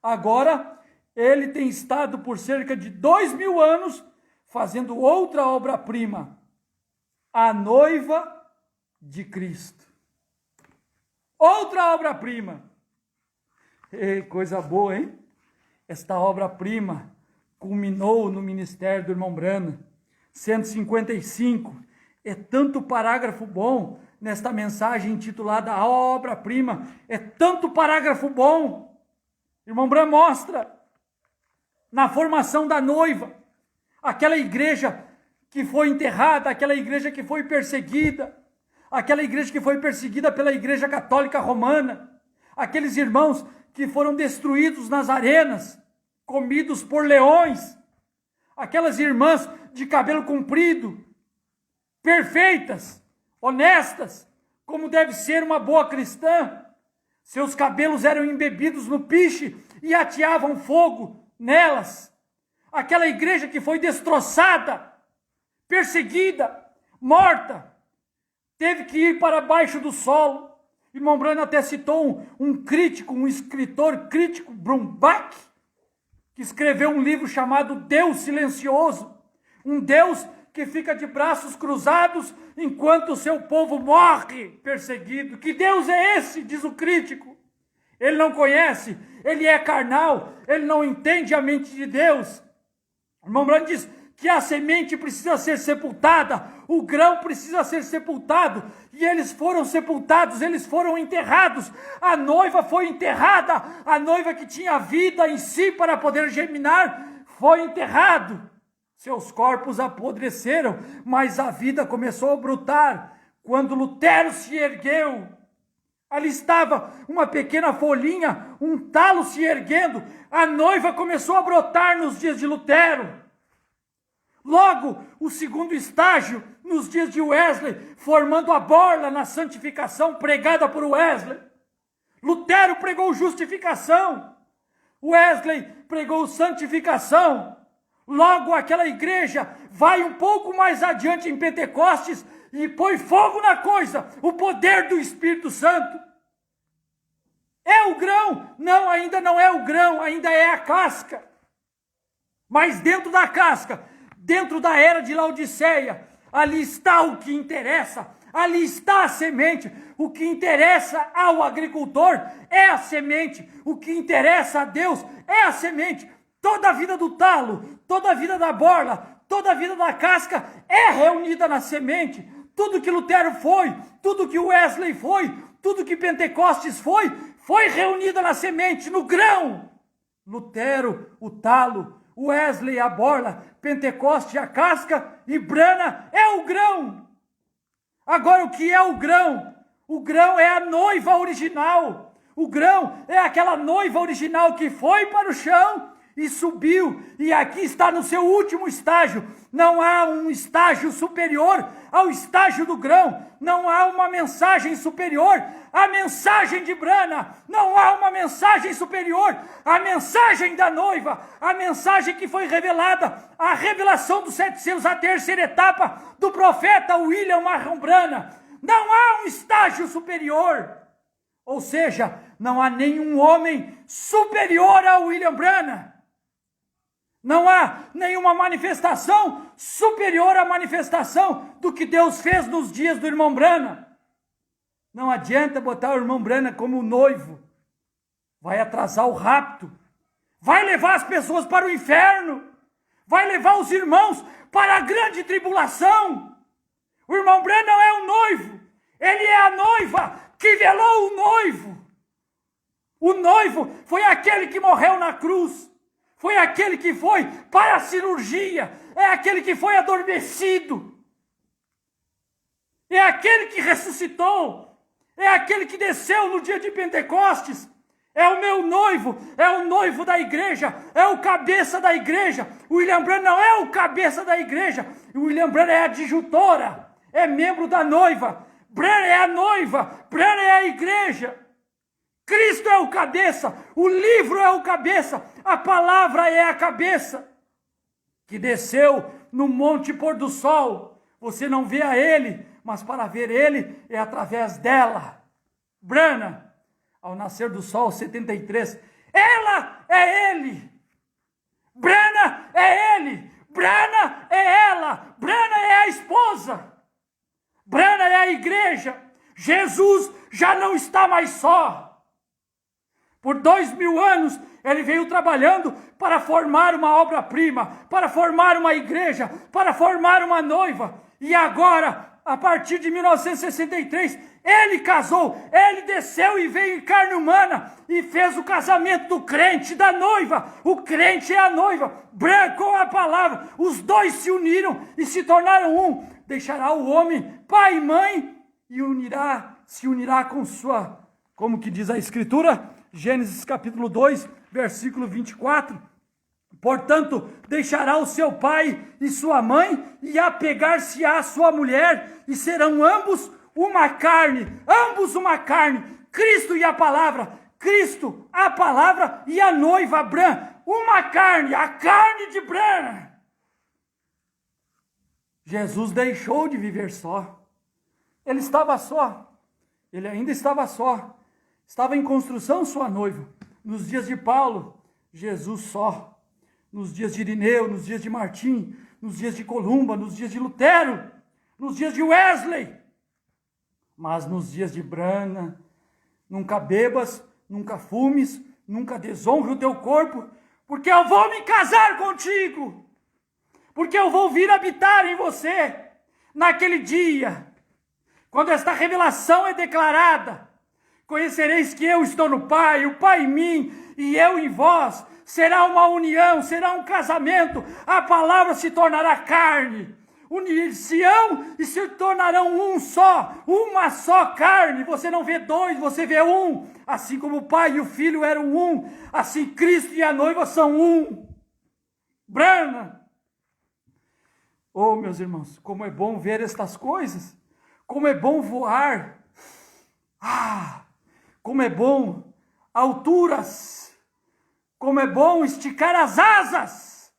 agora ele tem estado por cerca de 2.000 anos fazendo outra obra-prima, a noiva de Cristo. Outra obra-prima. Coisa boa, hein? Esta obra-prima culminou no ministério do irmão Brando. 155. É tanto parágrafo bom nesta mensagem intitulada A Obra-Prima. É tanto parágrafo bom. Irmão Brando mostra na formação da noiva, aquela igreja que foi enterrada, aquela igreja que foi perseguida, aquela igreja que foi perseguida pela Igreja Católica Romana, aqueles irmãos que foram destruídos nas arenas, comidos por leões, aquelas irmãs de cabelo comprido, perfeitas, honestas, como deve ser uma boa cristã. Seus cabelos eram embebidos no piche e ateavam fogo nelas. Aquela igreja que foi destroçada, perseguida, morta, teve que ir para baixo do solo. Irmão Brando até citou um crítico, um escritor crítico, Brumbach, que escreveu um livro chamado Deus Silencioso. Um Deus que fica de braços cruzados enquanto o seu povo morre perseguido. Que Deus é esse? Diz o crítico. Ele não conhece, ele é carnal, ele não entende a mente de Deus. O irmão Brando diz que a semente precisa ser sepultada, o grão precisa ser sepultado, e eles foram sepultados, eles foram enterrados. A noiva foi enterrada, a noiva que tinha vida em si para poder germinar, foi enterrado. Seus corpos apodreceram, mas a vida começou a brotar. Quando Lutero se ergueu, ali estava uma pequena folhinha, um talo se erguendo. A noiva começou a brotar nos dias de Lutero. Logo, o segundo estágio, nos dias de Wesley, formando a borla na santificação pregada por Wesley. Lutero pregou justificação, Wesley pregou santificação. Logo, aquela igreja vai um pouco mais adiante em Pentecostes e põe fogo na coisa, o poder do Espírito Santo. É o grão? Não, ainda não é o grão, ainda é a casca. Mas dentro da casca, dentro da era de Laodiceia, ali está o que interessa, ali está a semente. O que interessa ao agricultor é a semente, o que interessa a Deus é a semente. Toda a vida do talo, toda a vida da borla, toda a vida da casca é reunida na semente. Tudo que Lutero foi, tudo que Wesley foi, tudo que Pentecostes foi reunida na semente, no grão. Lutero, o talo, Wesley, a borla, Pentecoste, a casca e Brana é o grão. Agora, o que é o grão? O grão é a noiva original. O grão é aquela noiva original que foi para o chão e subiu, e aqui está no seu último estágio. Não há um estágio superior ao estágio do grão. Não há uma mensagem superior à mensagem de Brana. Não há uma mensagem superior à mensagem da noiva. A mensagem que foi revelada, a revelação dos 7 selos, a terceira etapa do profeta William Marron Brana. Não há um estágio superior. Ou seja, não há nenhum homem superior a William Brana. Não há nenhuma manifestação superior à manifestação do que Deus fez nos dias do irmão Brana. Não adianta botar o irmão Brana como noivo. Vai atrasar o rapto. Vai levar as pessoas para o inferno. Vai levar os irmãos para a grande tribulação. O irmão Brana não é o noivo. Ele é a noiva que velou o noivo. O noivo foi aquele que morreu na cruz. Foi aquele que foi para a cirurgia. É aquele que foi adormecido. É aquele que ressuscitou. É aquele que desceu no dia de Pentecostes. É o meu noivo. É o noivo da igreja. É o cabeça da igreja. O William Branham não é o cabeça da igreja. O William Branham é a adjutora. É membro da noiva. Branham é a noiva. Branham é a igreja. Cristo é o cabeça, o livro é o cabeça, a palavra é a cabeça, que desceu no monte pôr do sol. Você não vê a ele, mas para ver ele é através dela. Brana, ao nascer do sol, 73, ela é ele. Brana é ele, Brana é ela, Brana é a esposa, Brana é a igreja. Jesus já não está mais só. Por 2000 anos, ele veio trabalhando para formar uma obra-prima, para formar uma igreja, para formar uma noiva. E agora, a partir de 1963, ele casou, ele desceu e veio em carne humana e fez o casamento do crente, da noiva. O crente é a noiva, branco com a palavra. Os dois se uniram e se tornaram um. Deixará o homem pai e mãe e se unirá com sua, como que diz a Escritura? Gênesis capítulo 2, versículo 24. Portanto, deixará o seu pai e sua mãe e apegar-se-á à sua mulher, e serão ambos uma carne, Cristo e a palavra, Cristo, a palavra e a noiva Bran, uma carne, a carne de Bran. Jesus deixou de viver só. Ele estava só. Ele ainda estava só. Estava em construção sua noiva. Nos dias de Paulo, Jesus só. Nos dias de Irineu, nos dias de Martim, nos dias de Columba, nos dias de Lutero, nos dias de Wesley. Mas nos dias de Brana, nunca bebas, nunca fumes, nunca desonre o teu corpo, porque eu vou me casar contigo. Porque eu vou vir habitar em você. Naquele dia, quando esta revelação é declarada, conhecereis que eu estou no Pai, o Pai em mim e eu em vós. Será uma união, será um casamento. A palavra se tornará carne. Unir-se-ão e se tornarão um só, uma só carne. Você não vê dois, você vê um. Assim como o Pai e o Filho eram um, assim Cristo e a noiva são um. Brana. Oh, meus irmãos, como é bom ver estas coisas. Como é bom voar. Como é bom alturas, como é bom esticar as asas,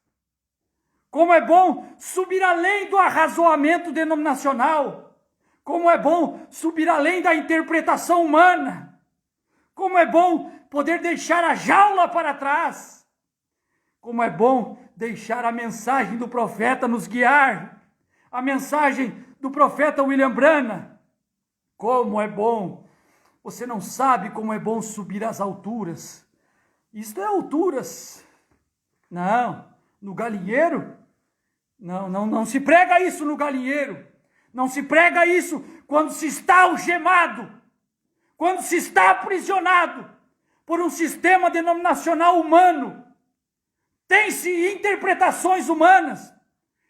como é bom subir além do arrazoamento denominacional, como é bom subir além da interpretação humana, Como é bom poder deixar a jaula para trás. Como é bom deixar a mensagem do profeta nos guiar. A mensagem do profeta William Branham. Como é bom. Você não sabe como é bom subir às alturas. Isto é alturas. Não, no galinheiro. Não se prega isso no galinheiro. Não se prega isso quando se está algemado. Quando se está aprisionado por um sistema denominacional humano. Tem-se interpretações humanas,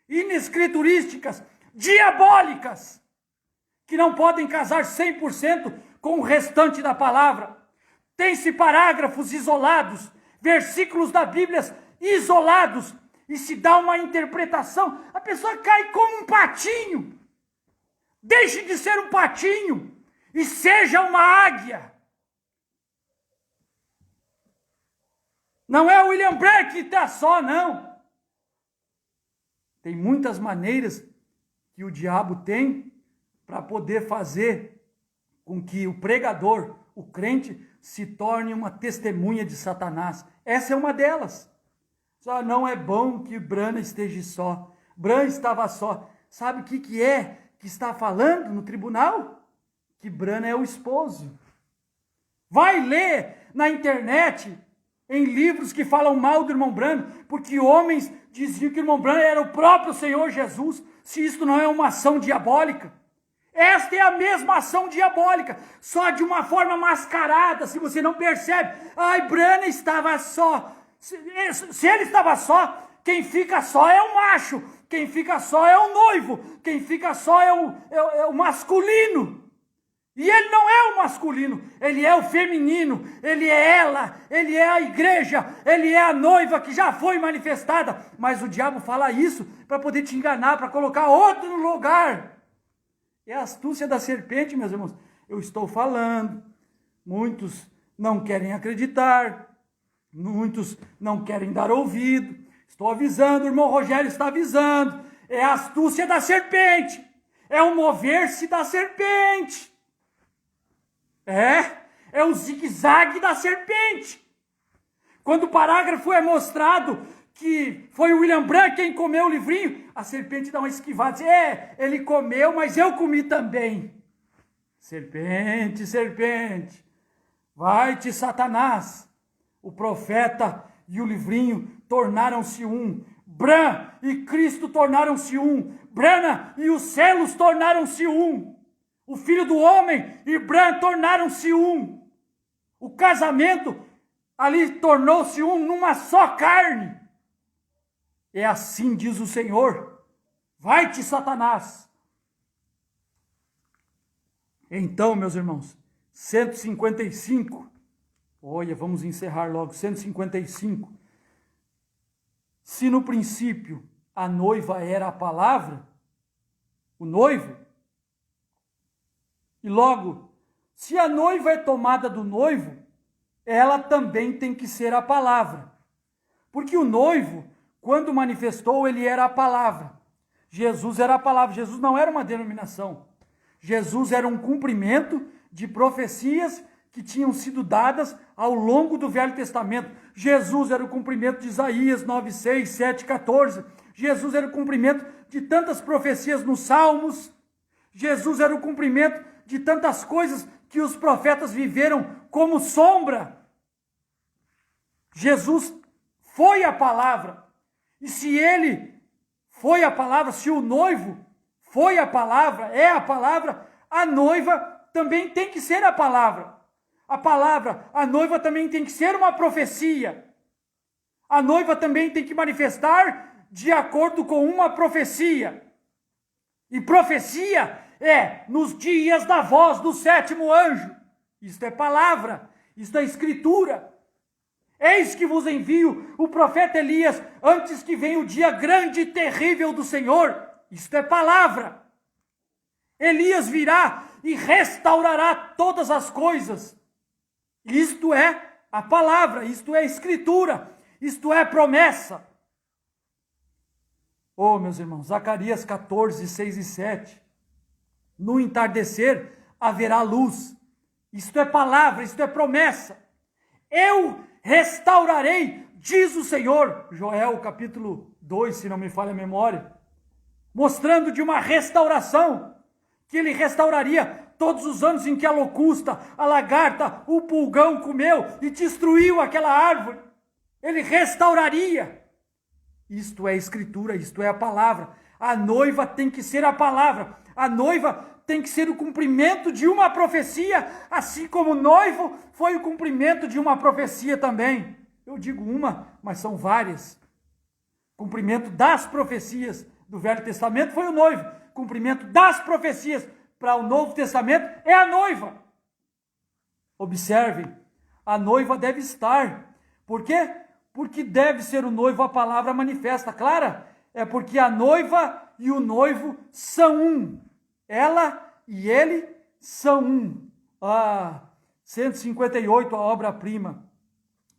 inescriturísticas, diabólicas, que não podem casar 100% com o restante da palavra. Tem-se parágrafos isolados, versículos da Bíblia isolados, e se dá uma interpretação, a pessoa cai como um patinho. Deixe de ser um patinho e seja uma águia. Não é o William Branham que está só, não. Tem muitas maneiras que o diabo tem para poder fazer com que o pregador, o crente, se torne uma testemunha de Satanás. Essa é uma delas. Só não é bom que Branham esteja só. Branham estava só. Sabe o que é que está falando no tribunal? Que Branham é o esposo. Vai ler na internet, em livros que falam mal do irmão Branham, porque homens diziam que o irmão Branham era o próprio Senhor Jesus, se isto não é uma ação diabólica. Esta é a mesma ação diabólica, só de uma forma mascarada, se você não percebe. Ai, Branham estava só. Se ele estava só, quem fica só é o macho, quem fica só é o noivo, quem fica só é o masculino. E ele não é o masculino, ele é o feminino, ele é ela, ele é a igreja, ele é a noiva que já foi manifestada. Mas o diabo fala isso para poder te enganar, para colocar outro no lugar. É a astúcia da serpente, meus irmãos. Eu estou falando, muitos não querem acreditar, muitos não querem dar ouvido. Estou avisando, o irmão Rogério está avisando. É a astúcia da serpente, é o mover-se da serpente. É o zigue-zague da serpente. Quando o parágrafo é mostrado que foi o William Branham quem comeu o livrinho, a serpente dá uma esquivada, diz, ele comeu, mas eu comi também. Serpente, serpente, vai-te, Satanás. O profeta e o livrinho tornaram-se um. Branham e Cristo tornaram-se um. Branham e os selos tornaram-se um. O filho do homem e Branham tornaram-se um. O casamento ali tornou-se um numa só carne. É assim diz o Senhor. Vai-te, Satanás. Então, meus irmãos, 155. Olha, vamos encerrar logo. 155. Se no princípio a noiva era a palavra, o noivo, e logo, se a noiva é tomada do noivo, ela também tem que ser a palavra. Porque o noivo, quando manifestou, ele era a palavra. Jesus era a palavra. Jesus não era uma denominação. Jesus era um cumprimento de profecias que tinham sido dadas ao longo do Velho Testamento. Jesus era o cumprimento de Isaías 9:6, 7:14. Jesus era o cumprimento de tantas profecias nos Salmos. Jesus era o cumprimento de tantas coisas que os profetas viveram como sombra. Jesus foi a palavra. E se ele foi a palavra, se o noivo foi a palavra, é a palavra, a noiva também tem que ser a palavra. A palavra, a noiva também tem que ser uma profecia. A noiva também tem que manifestar de acordo com uma profecia. E profecia é nos dias da voz do sétimo anjo. Isto é palavra, isto é escritura. Eis que vos envio o profeta Elias antes que venha o dia grande e terrível do Senhor. Isto é palavra. Elias virá e restaurará todas as coisas. Isto é a palavra, isto é escritura, isto é promessa. Oh, meus irmãos, Zacarias 14, 6 e 7. No entardecer haverá luz, Isto é palavra, isto é promessa. Eu restaurarei, diz o Senhor. Joel capítulo 2, se não me falha a memória. Mostrando de uma restauração, que ele restauraria todos os anos em que a locusta, a lagarta, o pulgão comeu e destruiu aquela árvore. Ele restauraria. Isto é escritura, isto é a palavra. A noiva tem que ser a palavra. A noiva tem que ser o cumprimento de uma profecia, assim como o noivo foi o cumprimento de uma profecia também. Eu digo uma, mas são várias. Cumprimento das profecias do Velho Testamento foi o noivo. Cumprimento das profecias para o Novo Testamento é a noiva. Observe, a noiva deve estar. Por quê? Porque deve ser o noivo a palavra manifesta. Clara? É porque a noiva e o noivo são um. Ela e ele são um. 158, a obra-prima.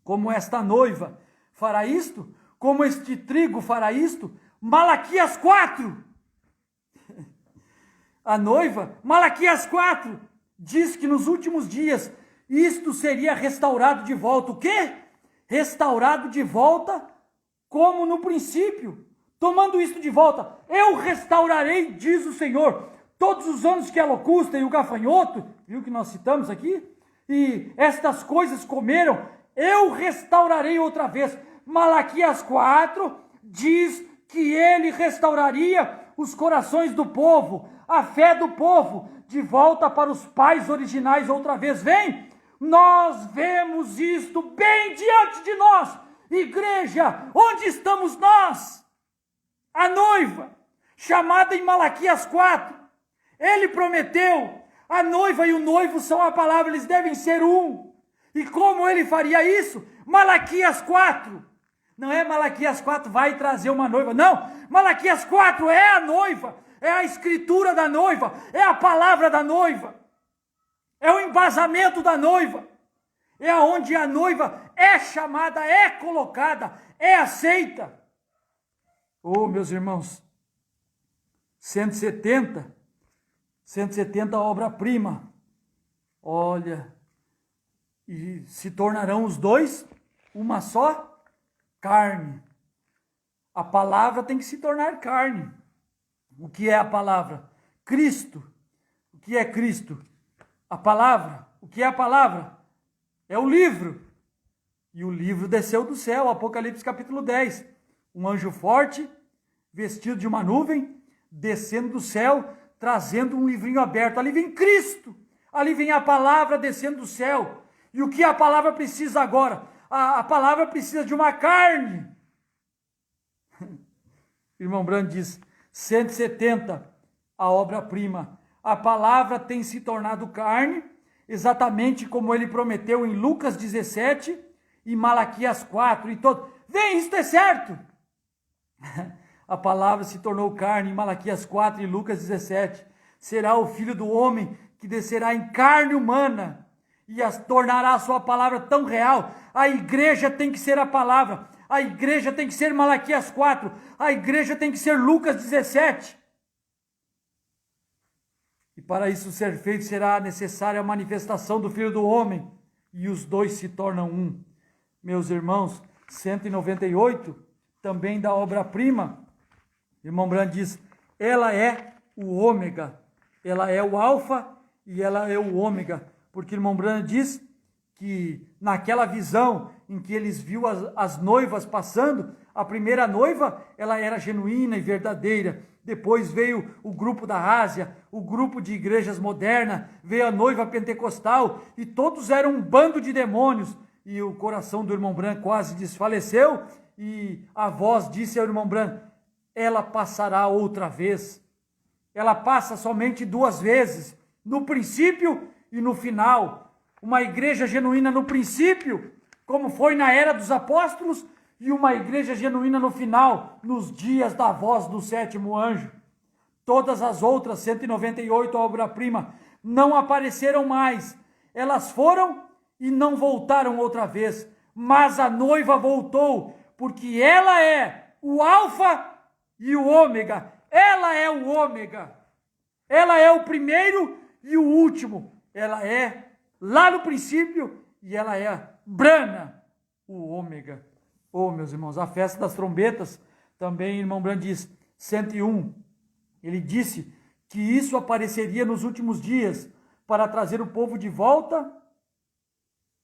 Como esta noiva fará isto? Como este trigo fará isto? Malaquias 4. A noiva, Malaquias 4, diz que nos últimos dias isto seria restaurado de volta. O quê? Restaurado de volta como no princípio. Tomando isto de volta, eu restaurarei, diz o Senhor, todos os anos que a locusta e o gafanhoto, viu que nós citamos aqui? E estas coisas comeram, eu restaurarei outra vez. Malaquias 4 diz que ele restauraria os corações do povo, a fé do povo, de volta para os pais originais outra vez. Vem, nós vemos isto bem diante de nós. Igreja, onde estamos nós? A noiva, chamada em Malaquias 4. Ele prometeu, a noiva e o noivo são a palavra, eles devem ser um. E como ele faria isso? Malaquias 4. Não é Malaquias 4 vai trazer uma noiva, não. Malaquias 4 é a noiva, é a escritura da noiva, é a palavra da noiva, é o embasamento da noiva, é onde a noiva é chamada, é colocada, é aceita. Oh, meus irmãos, 170 obra-prima, olha, e se tornarão os dois uma só carne. A palavra tem que se tornar carne. O que é a palavra? Cristo. O que é Cristo? A palavra. O que é a palavra? É o livro. E o livro desceu do céu, Apocalipse capítulo 10. Um anjo forte, vestido de uma nuvem, descendo do céu, trazendo um livrinho aberto. Ali vem Cristo. Ali vem a palavra descendo do céu. E o que a palavra precisa agora? A palavra precisa de uma carne. Irmão Brando diz, 170, a obra-prima. A palavra tem se tornado carne, exatamente como ele prometeu em Lucas 17 e Malaquias 4. E todo. Vem, isso é certo. A palavra se tornou carne em Malaquias 4 e Lucas 17. Será o Filho do Homem que descerá em carne humana e tornará a sua palavra tão real. A igreja tem que ser a palavra. A igreja tem que ser Malaquias 4. A igreja tem que ser Lucas 17. E para isso ser feito, será necessária a manifestação do Filho do Homem. E os dois se tornam um. Meus irmãos, 198, também da obra-prima. Irmão Brando diz, ela é o ômega. Ela é o alfa e ela é o ômega. Porque irmão Brando diz que naquela visão em que eles viu as noivas passando, a primeira noiva, ela era genuína e verdadeira. Depois veio o grupo da Ásia, o grupo de igrejas modernas, veio a noiva pentecostal, e todos eram um bando de demônios. E o coração do irmão Brando quase desfaleceu, e a voz disse ao irmão Brando, ela passará outra vez. Ela passa somente 2 vezes, no princípio e no final. Uma igreja genuína no princípio, como foi na era dos apóstolos, e uma igreja genuína no final, nos dias da voz do 7º anjo. Todas as outras 198 obra-prima não apareceram mais. Elas foram e não voltaram outra vez. Mas a noiva voltou, porque ela é o alfa e o ômega. Ela é o ômega. Ela é o primeiro e o último. Ela é lá no princípio, e ela é Brana, o ômega. Oh, meus irmãos, a festa das trombetas, também, irmão Brand diz, 101, ele disse que isso apareceria nos últimos dias, para trazer o povo de volta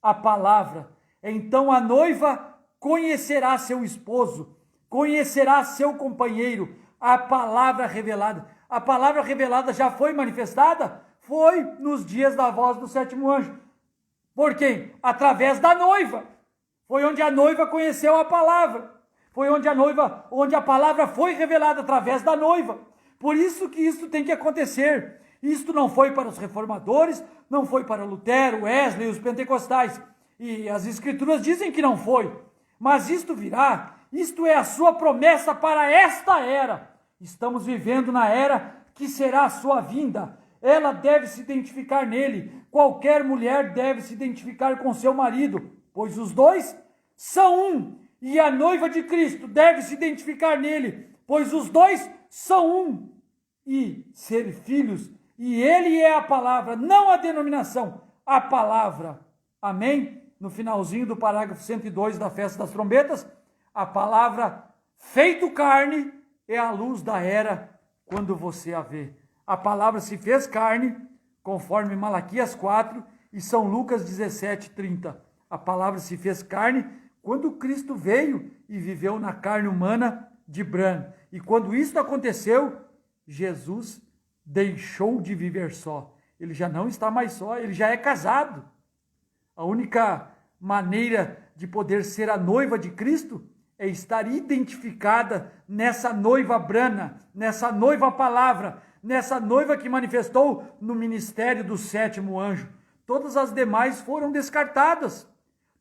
à palavra. Então a noiva conhecerá seu esposo, conhecerá seu companheiro, a palavra revelada. A palavra revelada já foi manifestada? Foi nos dias da voz do sétimo anjo. Por quem? Através da noiva. Foi onde a noiva conheceu a palavra. Foi onde a palavra foi revelada através da noiva. Por isso que isso tem que acontecer. Isto não foi para os reformadores, não foi para Lutero, Wesley, os pentecostais. E as escrituras dizem que não foi. Mas isto virá. Isto é a sua promessa para esta era. Estamos vivendo na era que será a sua vinda. Ela deve se identificar nele. Qualquer mulher deve se identificar com seu marido, pois os dois são um. E a noiva de Cristo deve se identificar nele, pois os dois são um. E ser filhos. E ele é a palavra, não a denominação, a palavra. Amém? No finalzinho do parágrafo 102 da festa das trombetas, a palavra feito carne é a luz da era quando você a vê. A palavra se fez carne, conforme Malaquias 4 e São Lucas 17:30. A palavra se fez carne quando Cristo veio e viveu na carne humana de Bran. E quando isso aconteceu, Jesus deixou de viver só. Ele já não está mais só, ele já é casado. A única maneira de poder ser a noiva de Cristo é estar identificada nessa noiva Brana, nessa noiva palavra, nessa noiva que manifestou no ministério do sétimo anjo. Todas as demais foram descartadas.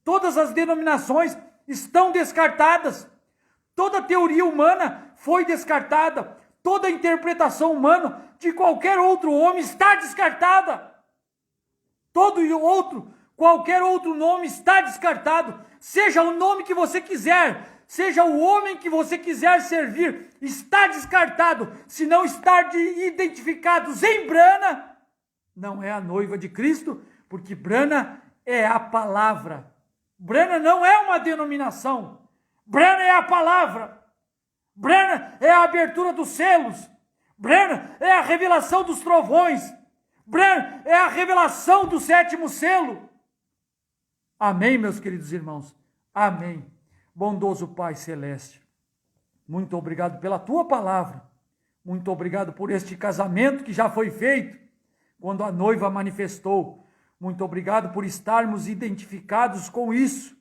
Todas as denominações estão descartadas. Toda teoria humana foi descartada. Toda interpretação humana de qualquer outro homem está descartada. Qualquer outro nome está descartado. Seja o nome que você quiser, seja o homem que você quiser servir, está descartado. Se não estar identificados em Brana, não é a noiva de Cristo, porque Brana é a palavra. Brana não é uma denominação. Brana é a palavra. Brana é a abertura dos selos. Brana é a revelação dos trovões. Brana é a revelação do sétimo selo. Amém, meus queridos irmãos. Amém. Bondoso Pai Celeste, muito obrigado pela Tua palavra. Muito obrigado por este casamento que já foi feito, quando a noiva manifestou. Muito obrigado por estarmos identificados com isso.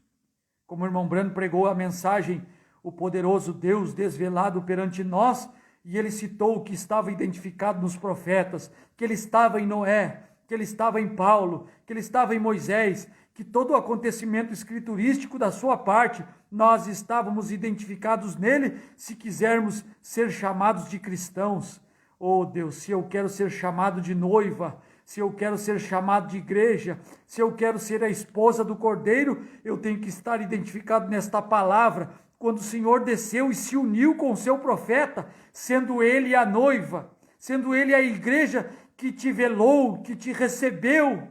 Como o irmão Brano pregou a mensagem, o poderoso Deus desvelado perante nós, e ele citou que estava identificado nos profetas, que ele estava em Noé, que ele estava em Paulo, que ele estava em Moisés, que todo o acontecimento escriturístico da sua parte, nós estávamos identificados nele, se quisermos ser chamados de cristãos. Oh Deus, se eu quero ser chamado de noiva, se eu quero ser chamado de igreja, se eu quero ser a esposa do Cordeiro, eu tenho que estar identificado nesta palavra. Quando o Senhor desceu e se uniu com o seu profeta, sendo ele a noiva, sendo ele a igreja que te velou, que te recebeu,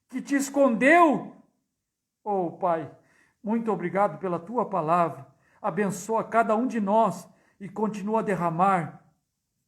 que te escondeu. Oh Pai, muito obrigado pela Tua palavra. Abençoa cada um de nós e continua a derramar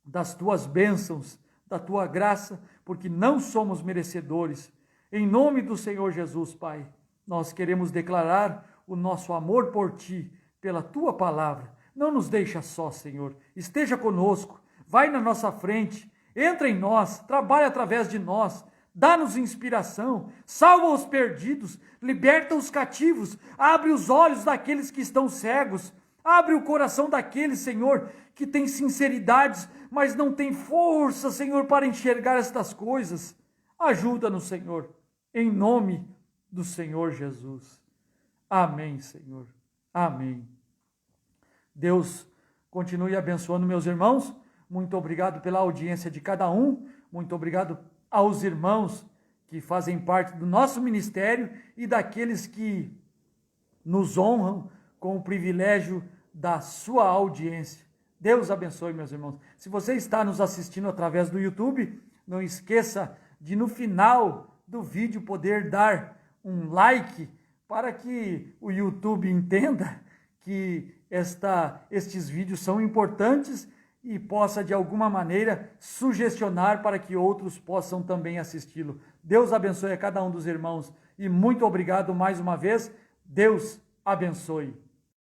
das Tuas bênçãos, da Tua graça, porque não somos merecedores. Em nome do Senhor Jesus, Pai, nós queremos declarar o nosso amor por Ti, pela Tua palavra. Não nos deixa só, Senhor. Esteja conosco, vai na nossa frente, entra em nós, trabalha através de nós, dá-nos inspiração, salva os perdidos, liberta os cativos, abre os olhos daqueles que estão cegos, abre o coração daqueles, Senhor, que têm sinceridades, mas não têm força, Senhor, para enxergar estas coisas. Ajuda-nos, Senhor, em nome do Senhor Jesus. Amém, Senhor. Amém. Deus continue abençoando meus irmãos. Muito obrigado pela audiência de cada um. Muito obrigado aos irmãos que fazem parte do nosso ministério e daqueles que nos honram com o privilégio da sua audiência. Deus abençoe, meus irmãos. Se você está nos assistindo através do YouTube, não esqueça de, no final do vídeo poder dar um like para que o YouTube entenda que estes vídeos são importantes e possa, de alguma maneira, sugestionar para que outros possam também assisti-lo. Deus abençoe a cada um dos irmãos e muito obrigado mais uma vez. Deus abençoe.